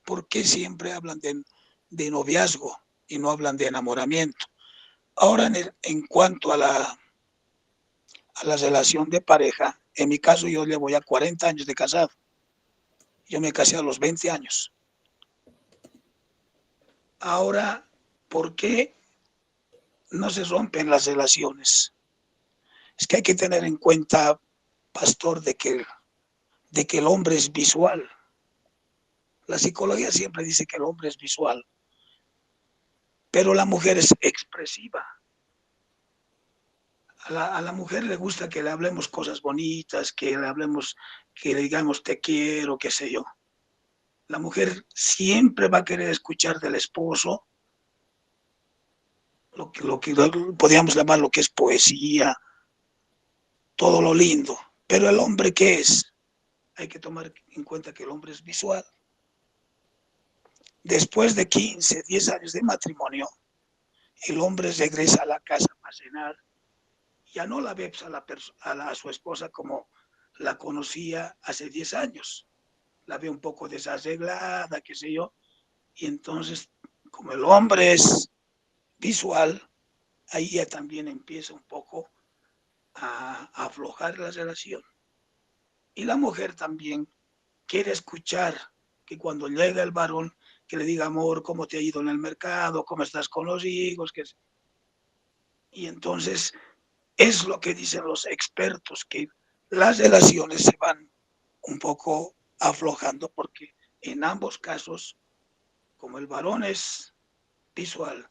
D: ¿Por qué siempre hablan de noviazgo y no hablan de enamoramiento? Ahora, en cuanto a la relación de pareja, en mi caso yo llevo ya 40 años de casado. Yo me casé a los 20 años. Ahora, ¿por qué no se rompen las relaciones? Es que hay que tener en cuenta, pastor, de que el hombre es visual. La psicología siempre dice que el hombre es visual, pero la mujer es expresiva. A la mujer le gusta que le hablemos cosas bonitas, que le hablemos, que le digamos te quiero, qué sé yo. La mujer siempre va a querer escuchar del esposo lo que podríamos llamar lo que es poesía, todo lo lindo. Pero el hombre, ¿qué es? Hay que tomar en cuenta que el hombre es visual. Después de 15, 10 años de matrimonio, el hombre regresa a la casa para cenar. Ya no la ve a su esposa como la conocía hace 10 años. La ve un poco desarreglada, qué sé yo. Y entonces, como el hombre es visual, ahí ya también empieza un poco a aflojar la relación. Y la mujer también quiere escuchar que cuando llega el varón, que le diga, amor, ¿cómo te ha ido en el mercado? ¿Cómo estás con los hijos? Y entonces es lo que dicen los expertos, que las relaciones se van un poco aflojando porque en ambos casos, como el varón es visual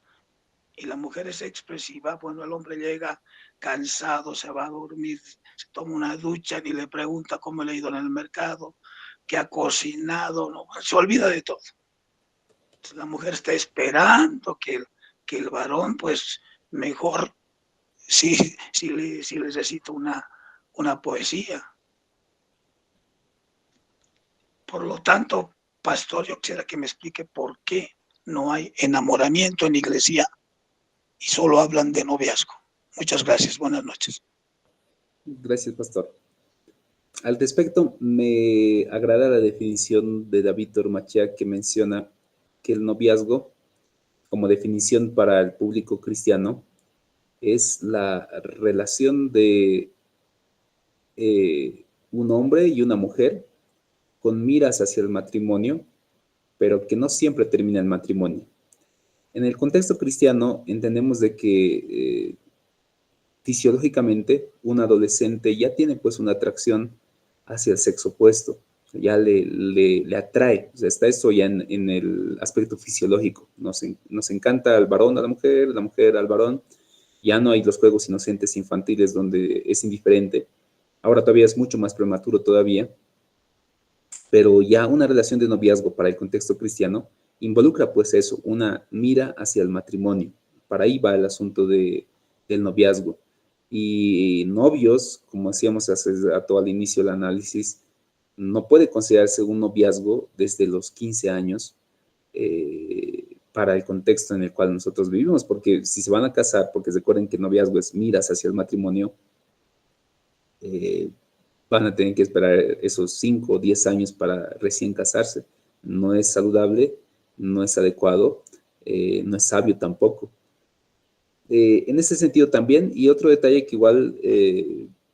D: y la mujer es expresiva, bueno, el hombre llega cansado, se va a dormir, se toma una ducha, ni le pregunta cómo le ha ido en el mercado, qué ha cocinado, no, se olvida de todo. Entonces, la mujer está esperando que el varón, pues, mejor, si le recita una poesía. Por lo tanto, pastor, yo quisiera que me explique por qué no hay enamoramiento en la iglesia y solo hablan de noviazgo. Muchas gracias. Buenas noches.
B: Gracias, Pastor. Al respecto, me agrada la definición de David Tormachea que menciona que el noviazgo, como definición para el público cristiano, es la relación de un hombre y una mujer con miras hacia el matrimonio, pero que no siempre termina el matrimonio. En el contexto cristiano entendemos de que fisiológicamente un adolescente ya tiene pues una atracción hacia el sexo opuesto, ya le atrae, o sea, está eso ya en el aspecto fisiológico, nos encanta al varón a la mujer al varón, Ya no hay los juegos inocentes infantiles donde es indiferente. Ahora todavía es mucho más prematuro todavía, pero ya una relación de noviazgo para el contexto cristiano involucra pues eso, una mira hacia el matrimonio. Para ahí va el asunto del noviazgo. Y novios, como hacíamos hace rato al inicio del análisis, no puede considerarse un noviazgo desde los 15 años para el contexto en el cual nosotros vivimos, porque si se van a casar, porque recuerden que el noviazgo es miras hacia el matrimonio, van a tener que esperar esos 5 o 10 años para recién casarse. No es saludable, no es adecuado, no es sabio tampoco. En ese sentido también, y otro detalle que igual,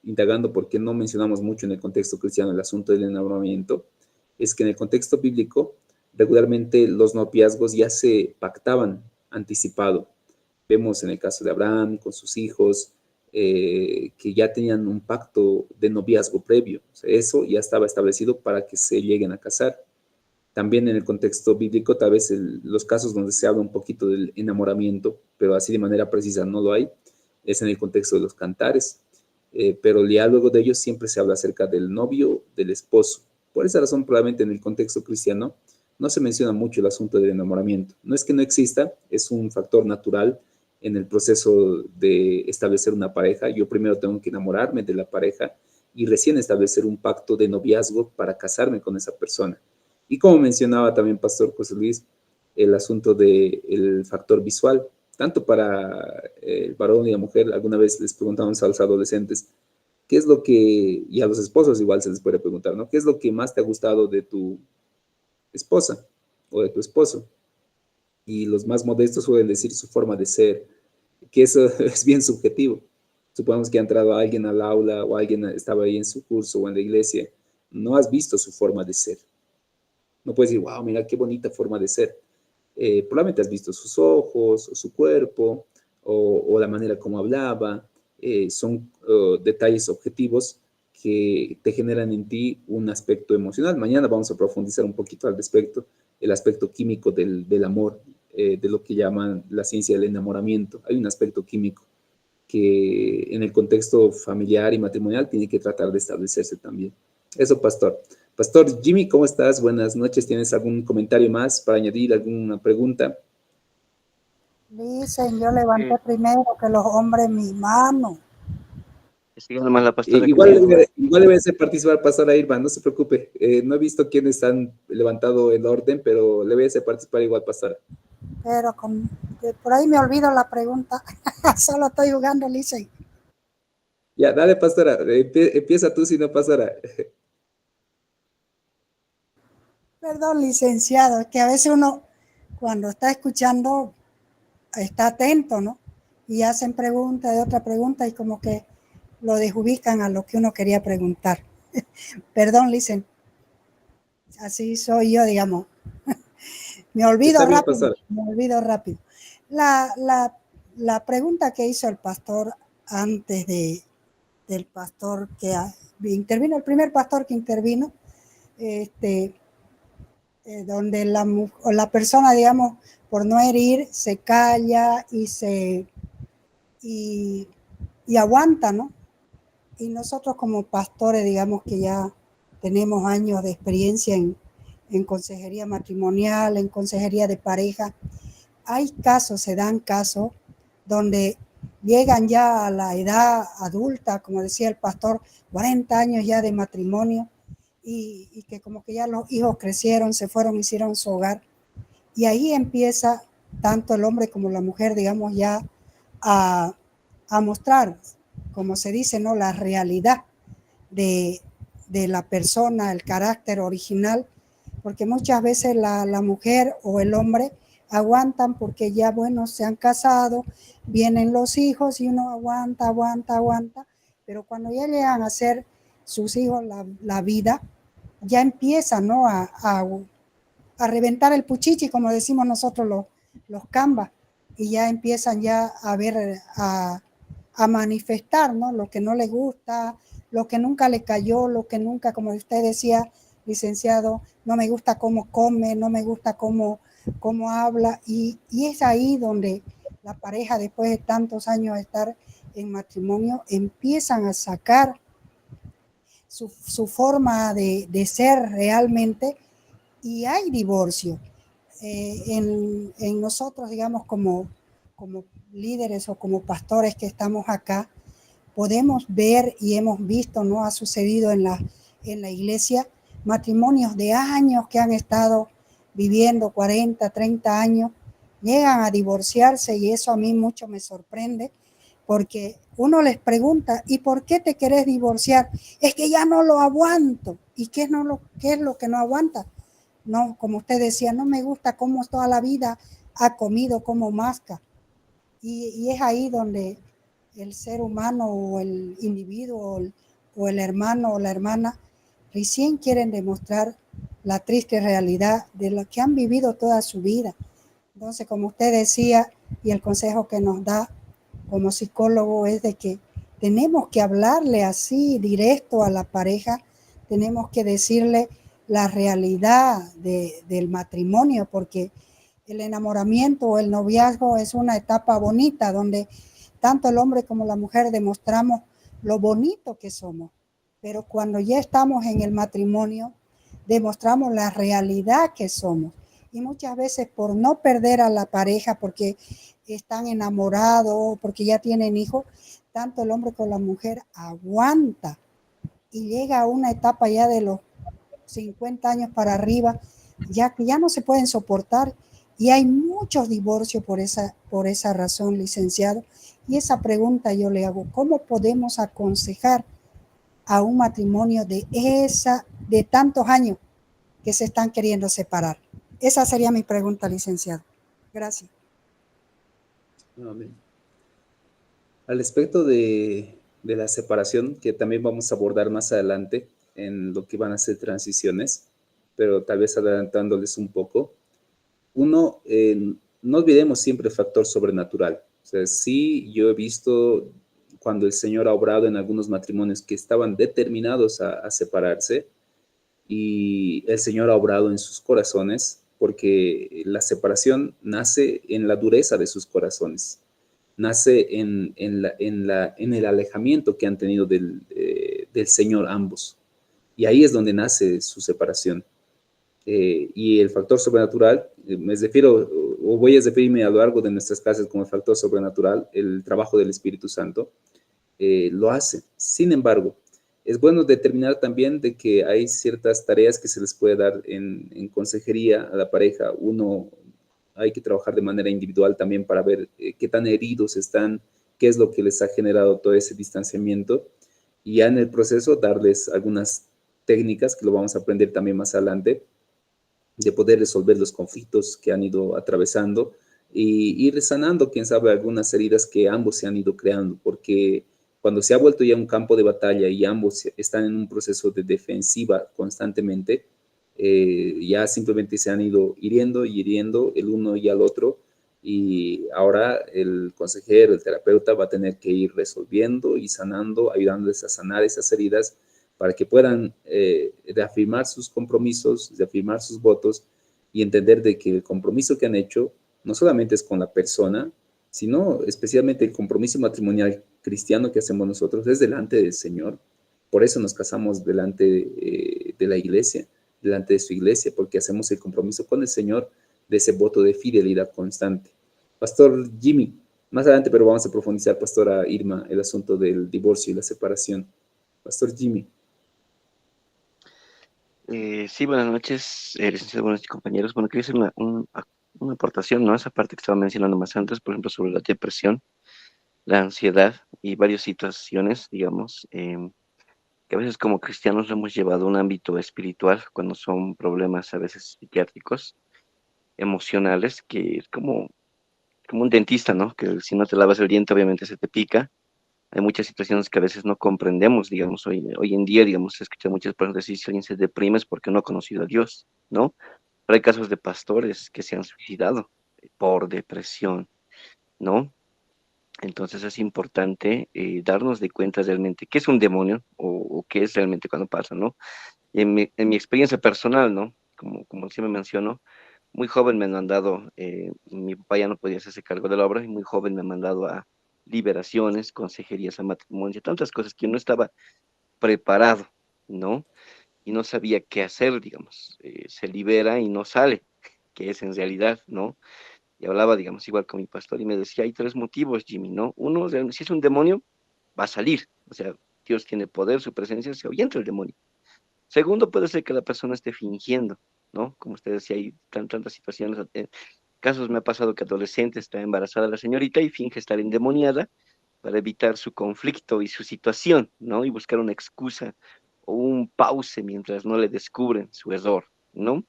B: indagando por qué no mencionamos mucho en el contexto cristiano el asunto del enamoramiento, es que en el contexto bíblico regularmente los noviazgos ya se pactaban anticipado. Vemos en el caso de Abraham con sus hijos, que ya tenían un pacto de noviazgo previo. O sea, eso ya estaba establecido para que se lleguen a casar. También en el contexto bíblico, tal vez los casos donde se habla un poquito del enamoramiento, pero así de manera precisa no lo hay, es en el contexto de los cantares. Pero ya luego de ellos siempre se habla acerca del novio, del esposo. Por esa razón, probablemente en el contexto cristiano no se menciona mucho el asunto del enamoramiento. No es que no exista, es un factor natural en el proceso de establecer una pareja. Yo primero tengo que enamorarme de la pareja y recién establecer un pacto de noviazgo para casarme con esa persona. Y como mencionaba también Pastor José Luis, el asunto del factor visual, tanto para el varón y la mujer. Alguna vez les preguntamos a los adolescentes, ¿qué es lo que, y a los esposos igual se les puede preguntar, ¿no? ¿Qué es lo que más te ha gustado de tu esposa o de tu esposo? Y los más modestos suelen decir su forma de ser, que eso es bien subjetivo. Supongamos que ha entrado alguien al aula o alguien estaba ahí en su curso o en la iglesia, no has visto su forma de ser. No puedes decir, wow, mira qué bonita forma de ser. Probablemente has visto sus ojos, o su cuerpo, o la manera como hablaba. Son detalles objetivos que te generan en ti un aspecto emocional. Mañana vamos a profundizar un poquito al respecto, el aspecto químico del amor, de lo que llaman la ciencia del enamoramiento. Hay un aspecto químico que en el contexto familiar y matrimonial tiene que tratar de establecerse también. Eso, Pastor. Pastor Jimmy, ¿cómo estás? Buenas noches. ¿Tienes algún comentario más para añadir, alguna pregunta?
E: Dicen, yo levanté primero que los hombres mi mano.
C: Nomás la pastora
B: Igual debe ser participar Pastora Irma, no se preocupe. No he visto quiénes han levantado el orden, pero le voy a hacer participar igual, Pastora.
E: Pero por ahí me olvido la pregunta. Solo estoy jugando, Licey.
B: Ya, dale, Pastora. Empieza tú, si no, Pastora.
E: Perdón, licenciado, es que a veces uno cuando está escuchando está atento, ¿no? Y hacen pregunta de otra pregunta y como que lo desubican a lo que uno quería preguntar. Perdón, Licen. Así soy yo, digamos. Me olvido
B: Está bien,
E: rápido.
B: Pastora.
E: Me olvido rápido. La pregunta que hizo el pastor antes del pastor que intervino, el primer pastor que intervino, donde la persona, digamos, por no herir, se calla y aguanta, ¿no? Y nosotros como pastores, digamos que ya tenemos años de experiencia en consejería matrimonial, en consejería de pareja, hay casos, se dan casos donde llegan ya a la edad adulta, como decía el pastor, 40 años ya de matrimonio, y que como que ya los hijos crecieron, se fueron, hicieron su hogar, y ahí empieza tanto el hombre como la mujer, digamos, ya a mostrar, como se dice, ¿no?, la realidad de la persona, el carácter original, porque muchas veces la mujer o el hombre aguantan porque ya, bueno, se han casado, vienen los hijos y uno aguanta, pero cuando ya llegan a ser sus hijos la vida, ya empiezan, ¿no?, a reventar el puchichi, como decimos nosotros los cambas, y ya empiezan ya a ver, a manifestar, ¿no?, lo que no les gusta, lo que nunca le cayó, lo que nunca, como usted decía, licenciado, no me gusta cómo come, no me gusta cómo habla, y es ahí donde la pareja después de tantos años de estar en matrimonio empiezan a sacar su forma de ser realmente y hay divorcio. En nosotros, digamos, como líderes o como pastores que estamos acá, podemos ver y hemos visto, ¿no? Ha sucedido en la iglesia, matrimonios de años que han estado viviendo 40, 30 años, llegan a divorciarse y eso a mí mucho me sorprende porque uno les pregunta, ¿y por qué te querés divorciar? Es que ya no lo aguanto. ¿Y qué es lo que no aguanta? No, como usted decía, no me gusta cómo toda la vida ha comido como masca. Y es ahí donde el ser humano o el individuo o el hermano o la hermana recién quieren demostrar la triste realidad de lo que han vivido toda su vida. Entonces, como usted decía, y el consejo que nos da como psicólogo es de que tenemos que hablarle así directo a la pareja, tenemos que decirle la realidad del matrimonio, porque el enamoramiento o el noviazgo es una etapa bonita donde tanto el hombre como la mujer demostramos lo bonito que somos, pero cuando ya estamos en el matrimonio demostramos la realidad que somos y muchas veces por no perder a la pareja porque están enamorados, porque ya tienen hijos, tanto el hombre como la mujer aguanta y llega a una etapa ya de los 50 años para arriba, ya que ya no se pueden soportar y hay muchos divorcios por esa razón, licenciado. Y esa pregunta yo le hago, ¿cómo podemos aconsejar a un matrimonio de tantos años que se están queriendo separar? Esa sería mi pregunta, licenciado. Gracias.
B: Amén. Al respecto de la separación, que también vamos a abordar más adelante en lo que van a ser transiciones, pero tal vez adelantándoles un poco, uno, no olvidemos siempre el factor sobrenatural. O sea, sí, yo he visto cuando el Señor ha obrado en algunos matrimonios que estaban determinados a separarse y el Señor ha obrado en sus corazones porque la separación nace en la dureza de sus corazones, nace en el alejamiento que han tenido del Señor ambos. Y ahí es donde nace su separación. Y el factor sobrenatural, me refiero, o voy a referirme a lo largo de nuestras clases como el factor sobrenatural, el trabajo del Espíritu Santo, lo hace. Sin embargo, es bueno determinar también de que hay ciertas tareas que se les puede dar en consejería a la pareja. Uno, hay que trabajar de manera individual también para ver qué tan heridos están, qué es lo que les ha generado todo ese distanciamiento, y ya en el proceso darles algunas técnicas que lo vamos a aprender también más adelante, de poder resolver los conflictos que han ido atravesando y ir sanando, quién sabe, algunas heridas que ambos se han ido creando, porque cuando se ha vuelto ya un campo de batalla y ambos están en un proceso de defensiva constantemente, ya simplemente se han ido hiriendo y hiriendo el uno y al otro, y ahora el consejero, el terapeuta va a tener que ir resolviendo y sanando, ayudándoles a sanar esas heridas para que puedan reafirmar sus compromisos, reafirmar sus votos y entender de que el compromiso que han hecho no solamente es con la persona, sino especialmente el compromiso matrimonial cristiano que hacemos nosotros es delante del Señor. Por eso nos casamos delante de la iglesia, delante de su iglesia, porque hacemos el compromiso con el Señor de ese voto de fidelidad constante. Pastor Jimmy, más adelante, pero vamos a profundizar, Pastora Irma, el asunto del divorcio y la separación. Pastor Jimmy.
C: Sí, buenas noches, licenciado, buenos compañeros. Bueno, quería hacer una aportación, ¿no? Esa parte que estaba mencionando más antes, por ejemplo, sobre la depresión, la ansiedad y varias situaciones, digamos, que a veces como cristianos lo hemos llevado a un ámbito espiritual cuando son problemas a veces psiquiátricos, emocionales, que es como un dentista, ¿no? Que si no te lavas el diente, obviamente se te pica. Hay muchas situaciones que a veces no comprendemos, digamos, hoy en día, digamos, se escucha muchas personas decir si alguien se deprime es porque no ha conocido a Dios, ¿no? Pero hay casos de pastores que se han suicidado por depresión, ¿no? Entonces es importante darnos de cuenta realmente qué es un demonio o qué es realmente cuando pasa, ¿no? En mi experiencia personal, ¿no? Como siempre menciono, muy joven me han mandado, mi papá ya no podía hacerse cargo de la obra, y muy joven me han mandado a liberaciones, consejerías a matrimonio, tantas cosas que yo no estaba preparado, ¿no? Y no sabía qué hacer, digamos. Se libera y no sale, que es en realidad, ¿no? Y hablaba, digamos, igual con mi pastor y me decía, hay tres motivos, Jimmy, ¿no? Uno, si es un demonio, va a salir, o sea, Dios tiene poder, su presencia, se ahuyenta el demonio. Segundo, puede ser que la persona esté fingiendo, ¿no? Como usted decía, hay tantas situaciones. Casos me ha pasado que adolescente está embarazada la señorita y finge estar endemoniada para evitar su conflicto y su situación, ¿no? Y buscar una excusa o un pause mientras no le descubren su error, ¿no?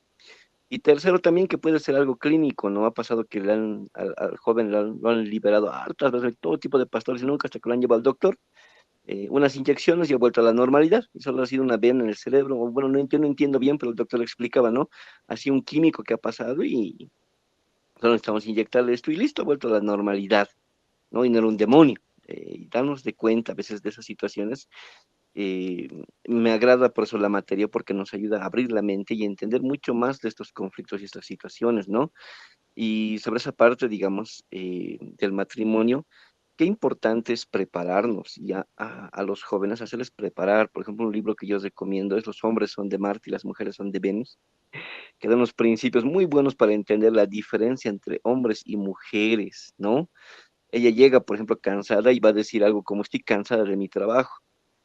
C: Y tercero también que puede ser algo clínico, ¿no? Ha pasado que al joven lo han liberado hartas veces, todo tipo de pastores y nunca hasta que lo han llevado al doctor, unas inyecciones y ha vuelto a la normalidad, y solo ha sido una vena en el cerebro, o bueno, no entiendo bien, pero el doctor le explicaba, ¿no? Ha sido un químico que ha pasado y solo necesitamos inyectarle esto y listo, ha vuelto a la normalidad, ¿no? Y no era un demonio. Y darnos de cuenta a veces de esas situaciones, eh, me agrada por eso la materia, porque nos ayuda a abrir la mente y a entender mucho más de estos conflictos y estas situaciones, ¿no? Y sobre esa parte, digamos, del matrimonio, qué importante es prepararnos y a los jóvenes, hacerles preparar. Por ejemplo, un libro que yo recomiendo es Los hombres son de Marte y las mujeres son de Venus, que da unos principios muy buenos para entender la diferencia entre hombres y mujeres, ¿no? Ella llega, por ejemplo, cansada y va a decir algo como estoy cansada de mi trabajo.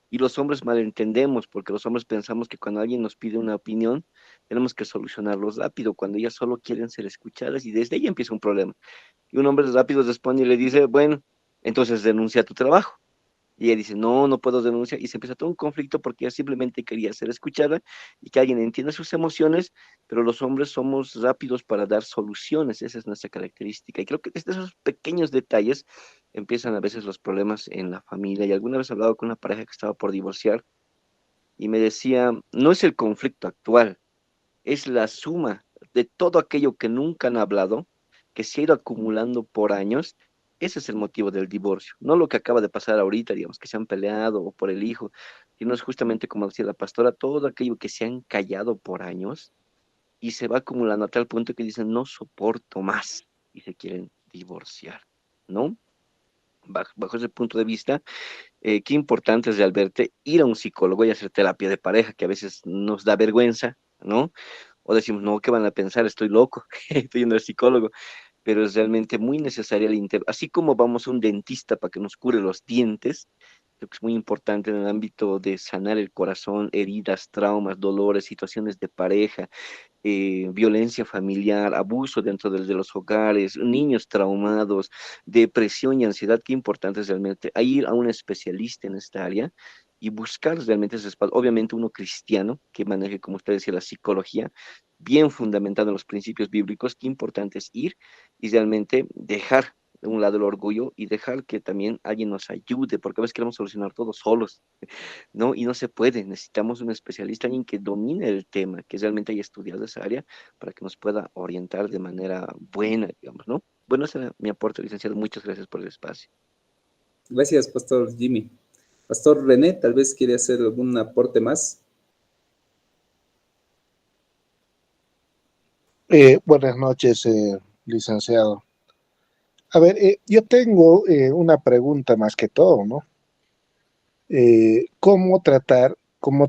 C: Y los hombres malentendemos, porque los hombres pensamos que cuando alguien nos pide una opinión, tenemos que solucionarlos rápido, cuando ellas solo quieren ser escuchadas y desde ahí empieza un problema. Y un hombre rápido responde y le dice, bueno, entonces denuncia tu trabajo. Y ella dice, no, no puedo denunciar. Y se empieza todo un conflicto porque ella simplemente quería ser escuchada y que alguien entienda sus emociones, pero los hombres somos rápidos para dar soluciones. Esa es nuestra característica. Y creo que desde esos pequeños detalles empiezan a veces los problemas en la familia. Y alguna vez he hablado con una pareja que estaba por divorciar y me decía, no es el conflicto actual, es la suma de todo aquello que nunca han hablado, que se ha ido acumulando por años. Ese es el motivo del divorcio, no lo que acaba de pasar ahorita, digamos, que se han peleado o por el hijo, sino es justamente como decía la pastora, todo aquello que se han callado por años y se va acumulando a tal punto que dicen, no soporto más y se quieren divorciar, ¿no? Bajo ese punto de vista, qué importante es realmente ir a un psicólogo y hacer terapia de pareja, que a veces nos da vergüenza, ¿no? O decimos, no, ¿qué van a pensar? Estoy loco, estoy yendo al psicólogo, pero es realmente muy necesaria así como vamos a un dentista para que nos cure los dientes, creo que es muy importante en el ámbito de sanar el corazón, heridas, traumas, dolores, situaciones de pareja, violencia familiar, abuso dentro de los hogares, niños traumados, depresión y ansiedad, qué importante es realmente ir a un especialista en esta área y buscar realmente ese espacio. Obviamente uno cristiano que maneje, como usted decía, la psicología, bien fundamentado en los principios bíblicos, qué importante es ir y realmente dejar de un lado el orgullo y dejar que también alguien nos ayude, porque a veces queremos solucionar todo solos. ¿No? Y no se puede, necesitamos un especialista, alguien que domine el tema, que realmente haya estudiado esa área para que nos pueda orientar de manera buena, digamos, ¿no? Bueno, ese era mi aporte, licenciado. Muchas gracias por el espacio.
B: Gracias, Pastor Jimmy. Pastor René, tal vez quiere hacer algún aporte más.
F: Buenas noches, licenciado. A ver, yo tengo una pregunta más que todo, ¿no? ¿Cómo tratar con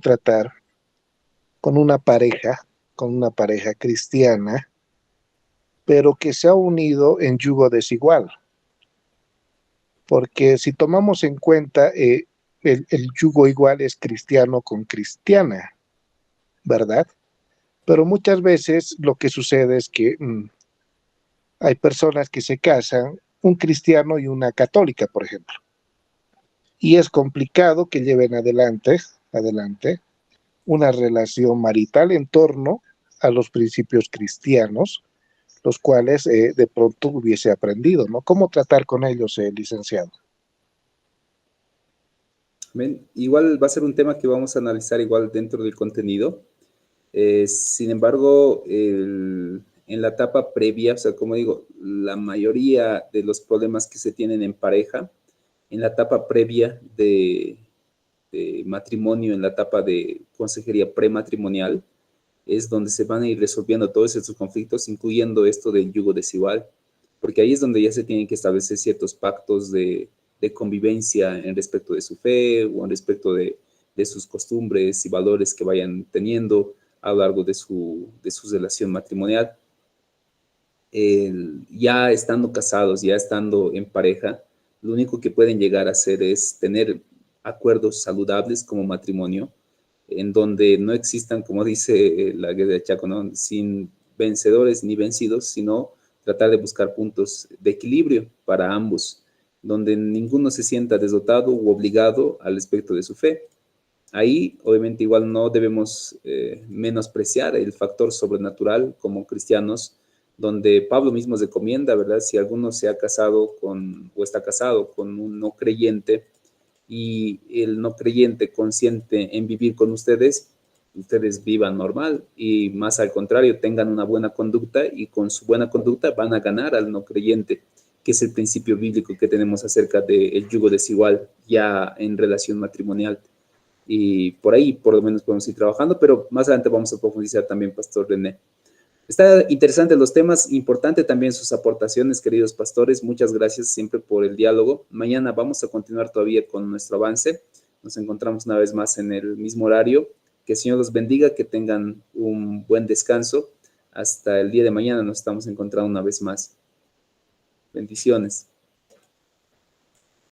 F: una pareja cristiana, pero que se ha unido en yugo desigual? Porque si tomamos en cuenta, el yugo igual es cristiano con cristiana, ¿verdad? Pero muchas veces lo que sucede es que hay personas que se casan, un cristiano y una católica, por ejemplo, y es complicado que lleven adelante una relación marital en torno a los principios cristianos, los cuales de pronto hubiese aprendido, ¿no? ¿Cómo tratar con ellos, licenciado?
B: Bien, igual va a ser un tema que vamos a analizar igual dentro del contenido. Sin embargo, en la etapa previa, o sea, como digo, la mayoría de los problemas que se tienen en pareja, en la etapa previa de matrimonio, en la etapa de consejería prematrimonial, es donde se van a ir resolviendo todos estos conflictos, incluyendo esto del yugo desigual, porque ahí es donde ya se tienen que establecer ciertos pactos de convivencia en respecto de su fe o en respecto de sus costumbres y valores que vayan teniendo a lo largo de su relación matrimonial. Ya estando casados, ya estando en pareja, lo único que pueden llegar a hacer es tener acuerdos saludables como matrimonio, en donde no existan, como dice la guerra de Chaco, ¿no?, sin vencedores ni vencidos, sino tratar de buscar puntos de equilibrio para ambos, donde ninguno se sienta desdotado u obligado al respecto de su fe. Ahí, obviamente, igual no debemos menospreciar el factor sobrenatural como cristianos, donde Pablo mismo recomienda, ¿verdad? Si alguno se ha casado o está casado con un no creyente y el no creyente consiente en vivir con ustedes vivan normal y más al contrario, tengan una buena conducta y con su buena conducta van a ganar al no creyente, que es el principio bíblico que tenemos acerca del yugo desigual ya en relación matrimonial. Y por ahí, por lo menos, podemos ir trabajando, pero más adelante vamos a profundizar también, Pastor René. Está interesante los temas, importante también sus aportaciones, queridos pastores. Muchas gracias siempre por el diálogo. Mañana vamos a continuar todavía con nuestro avance. Nos encontramos una vez más en el mismo horario. Que el Señor los bendiga, que tengan un buen descanso. Hasta el día de mañana nos estamos encontrando una vez más. Bendiciones.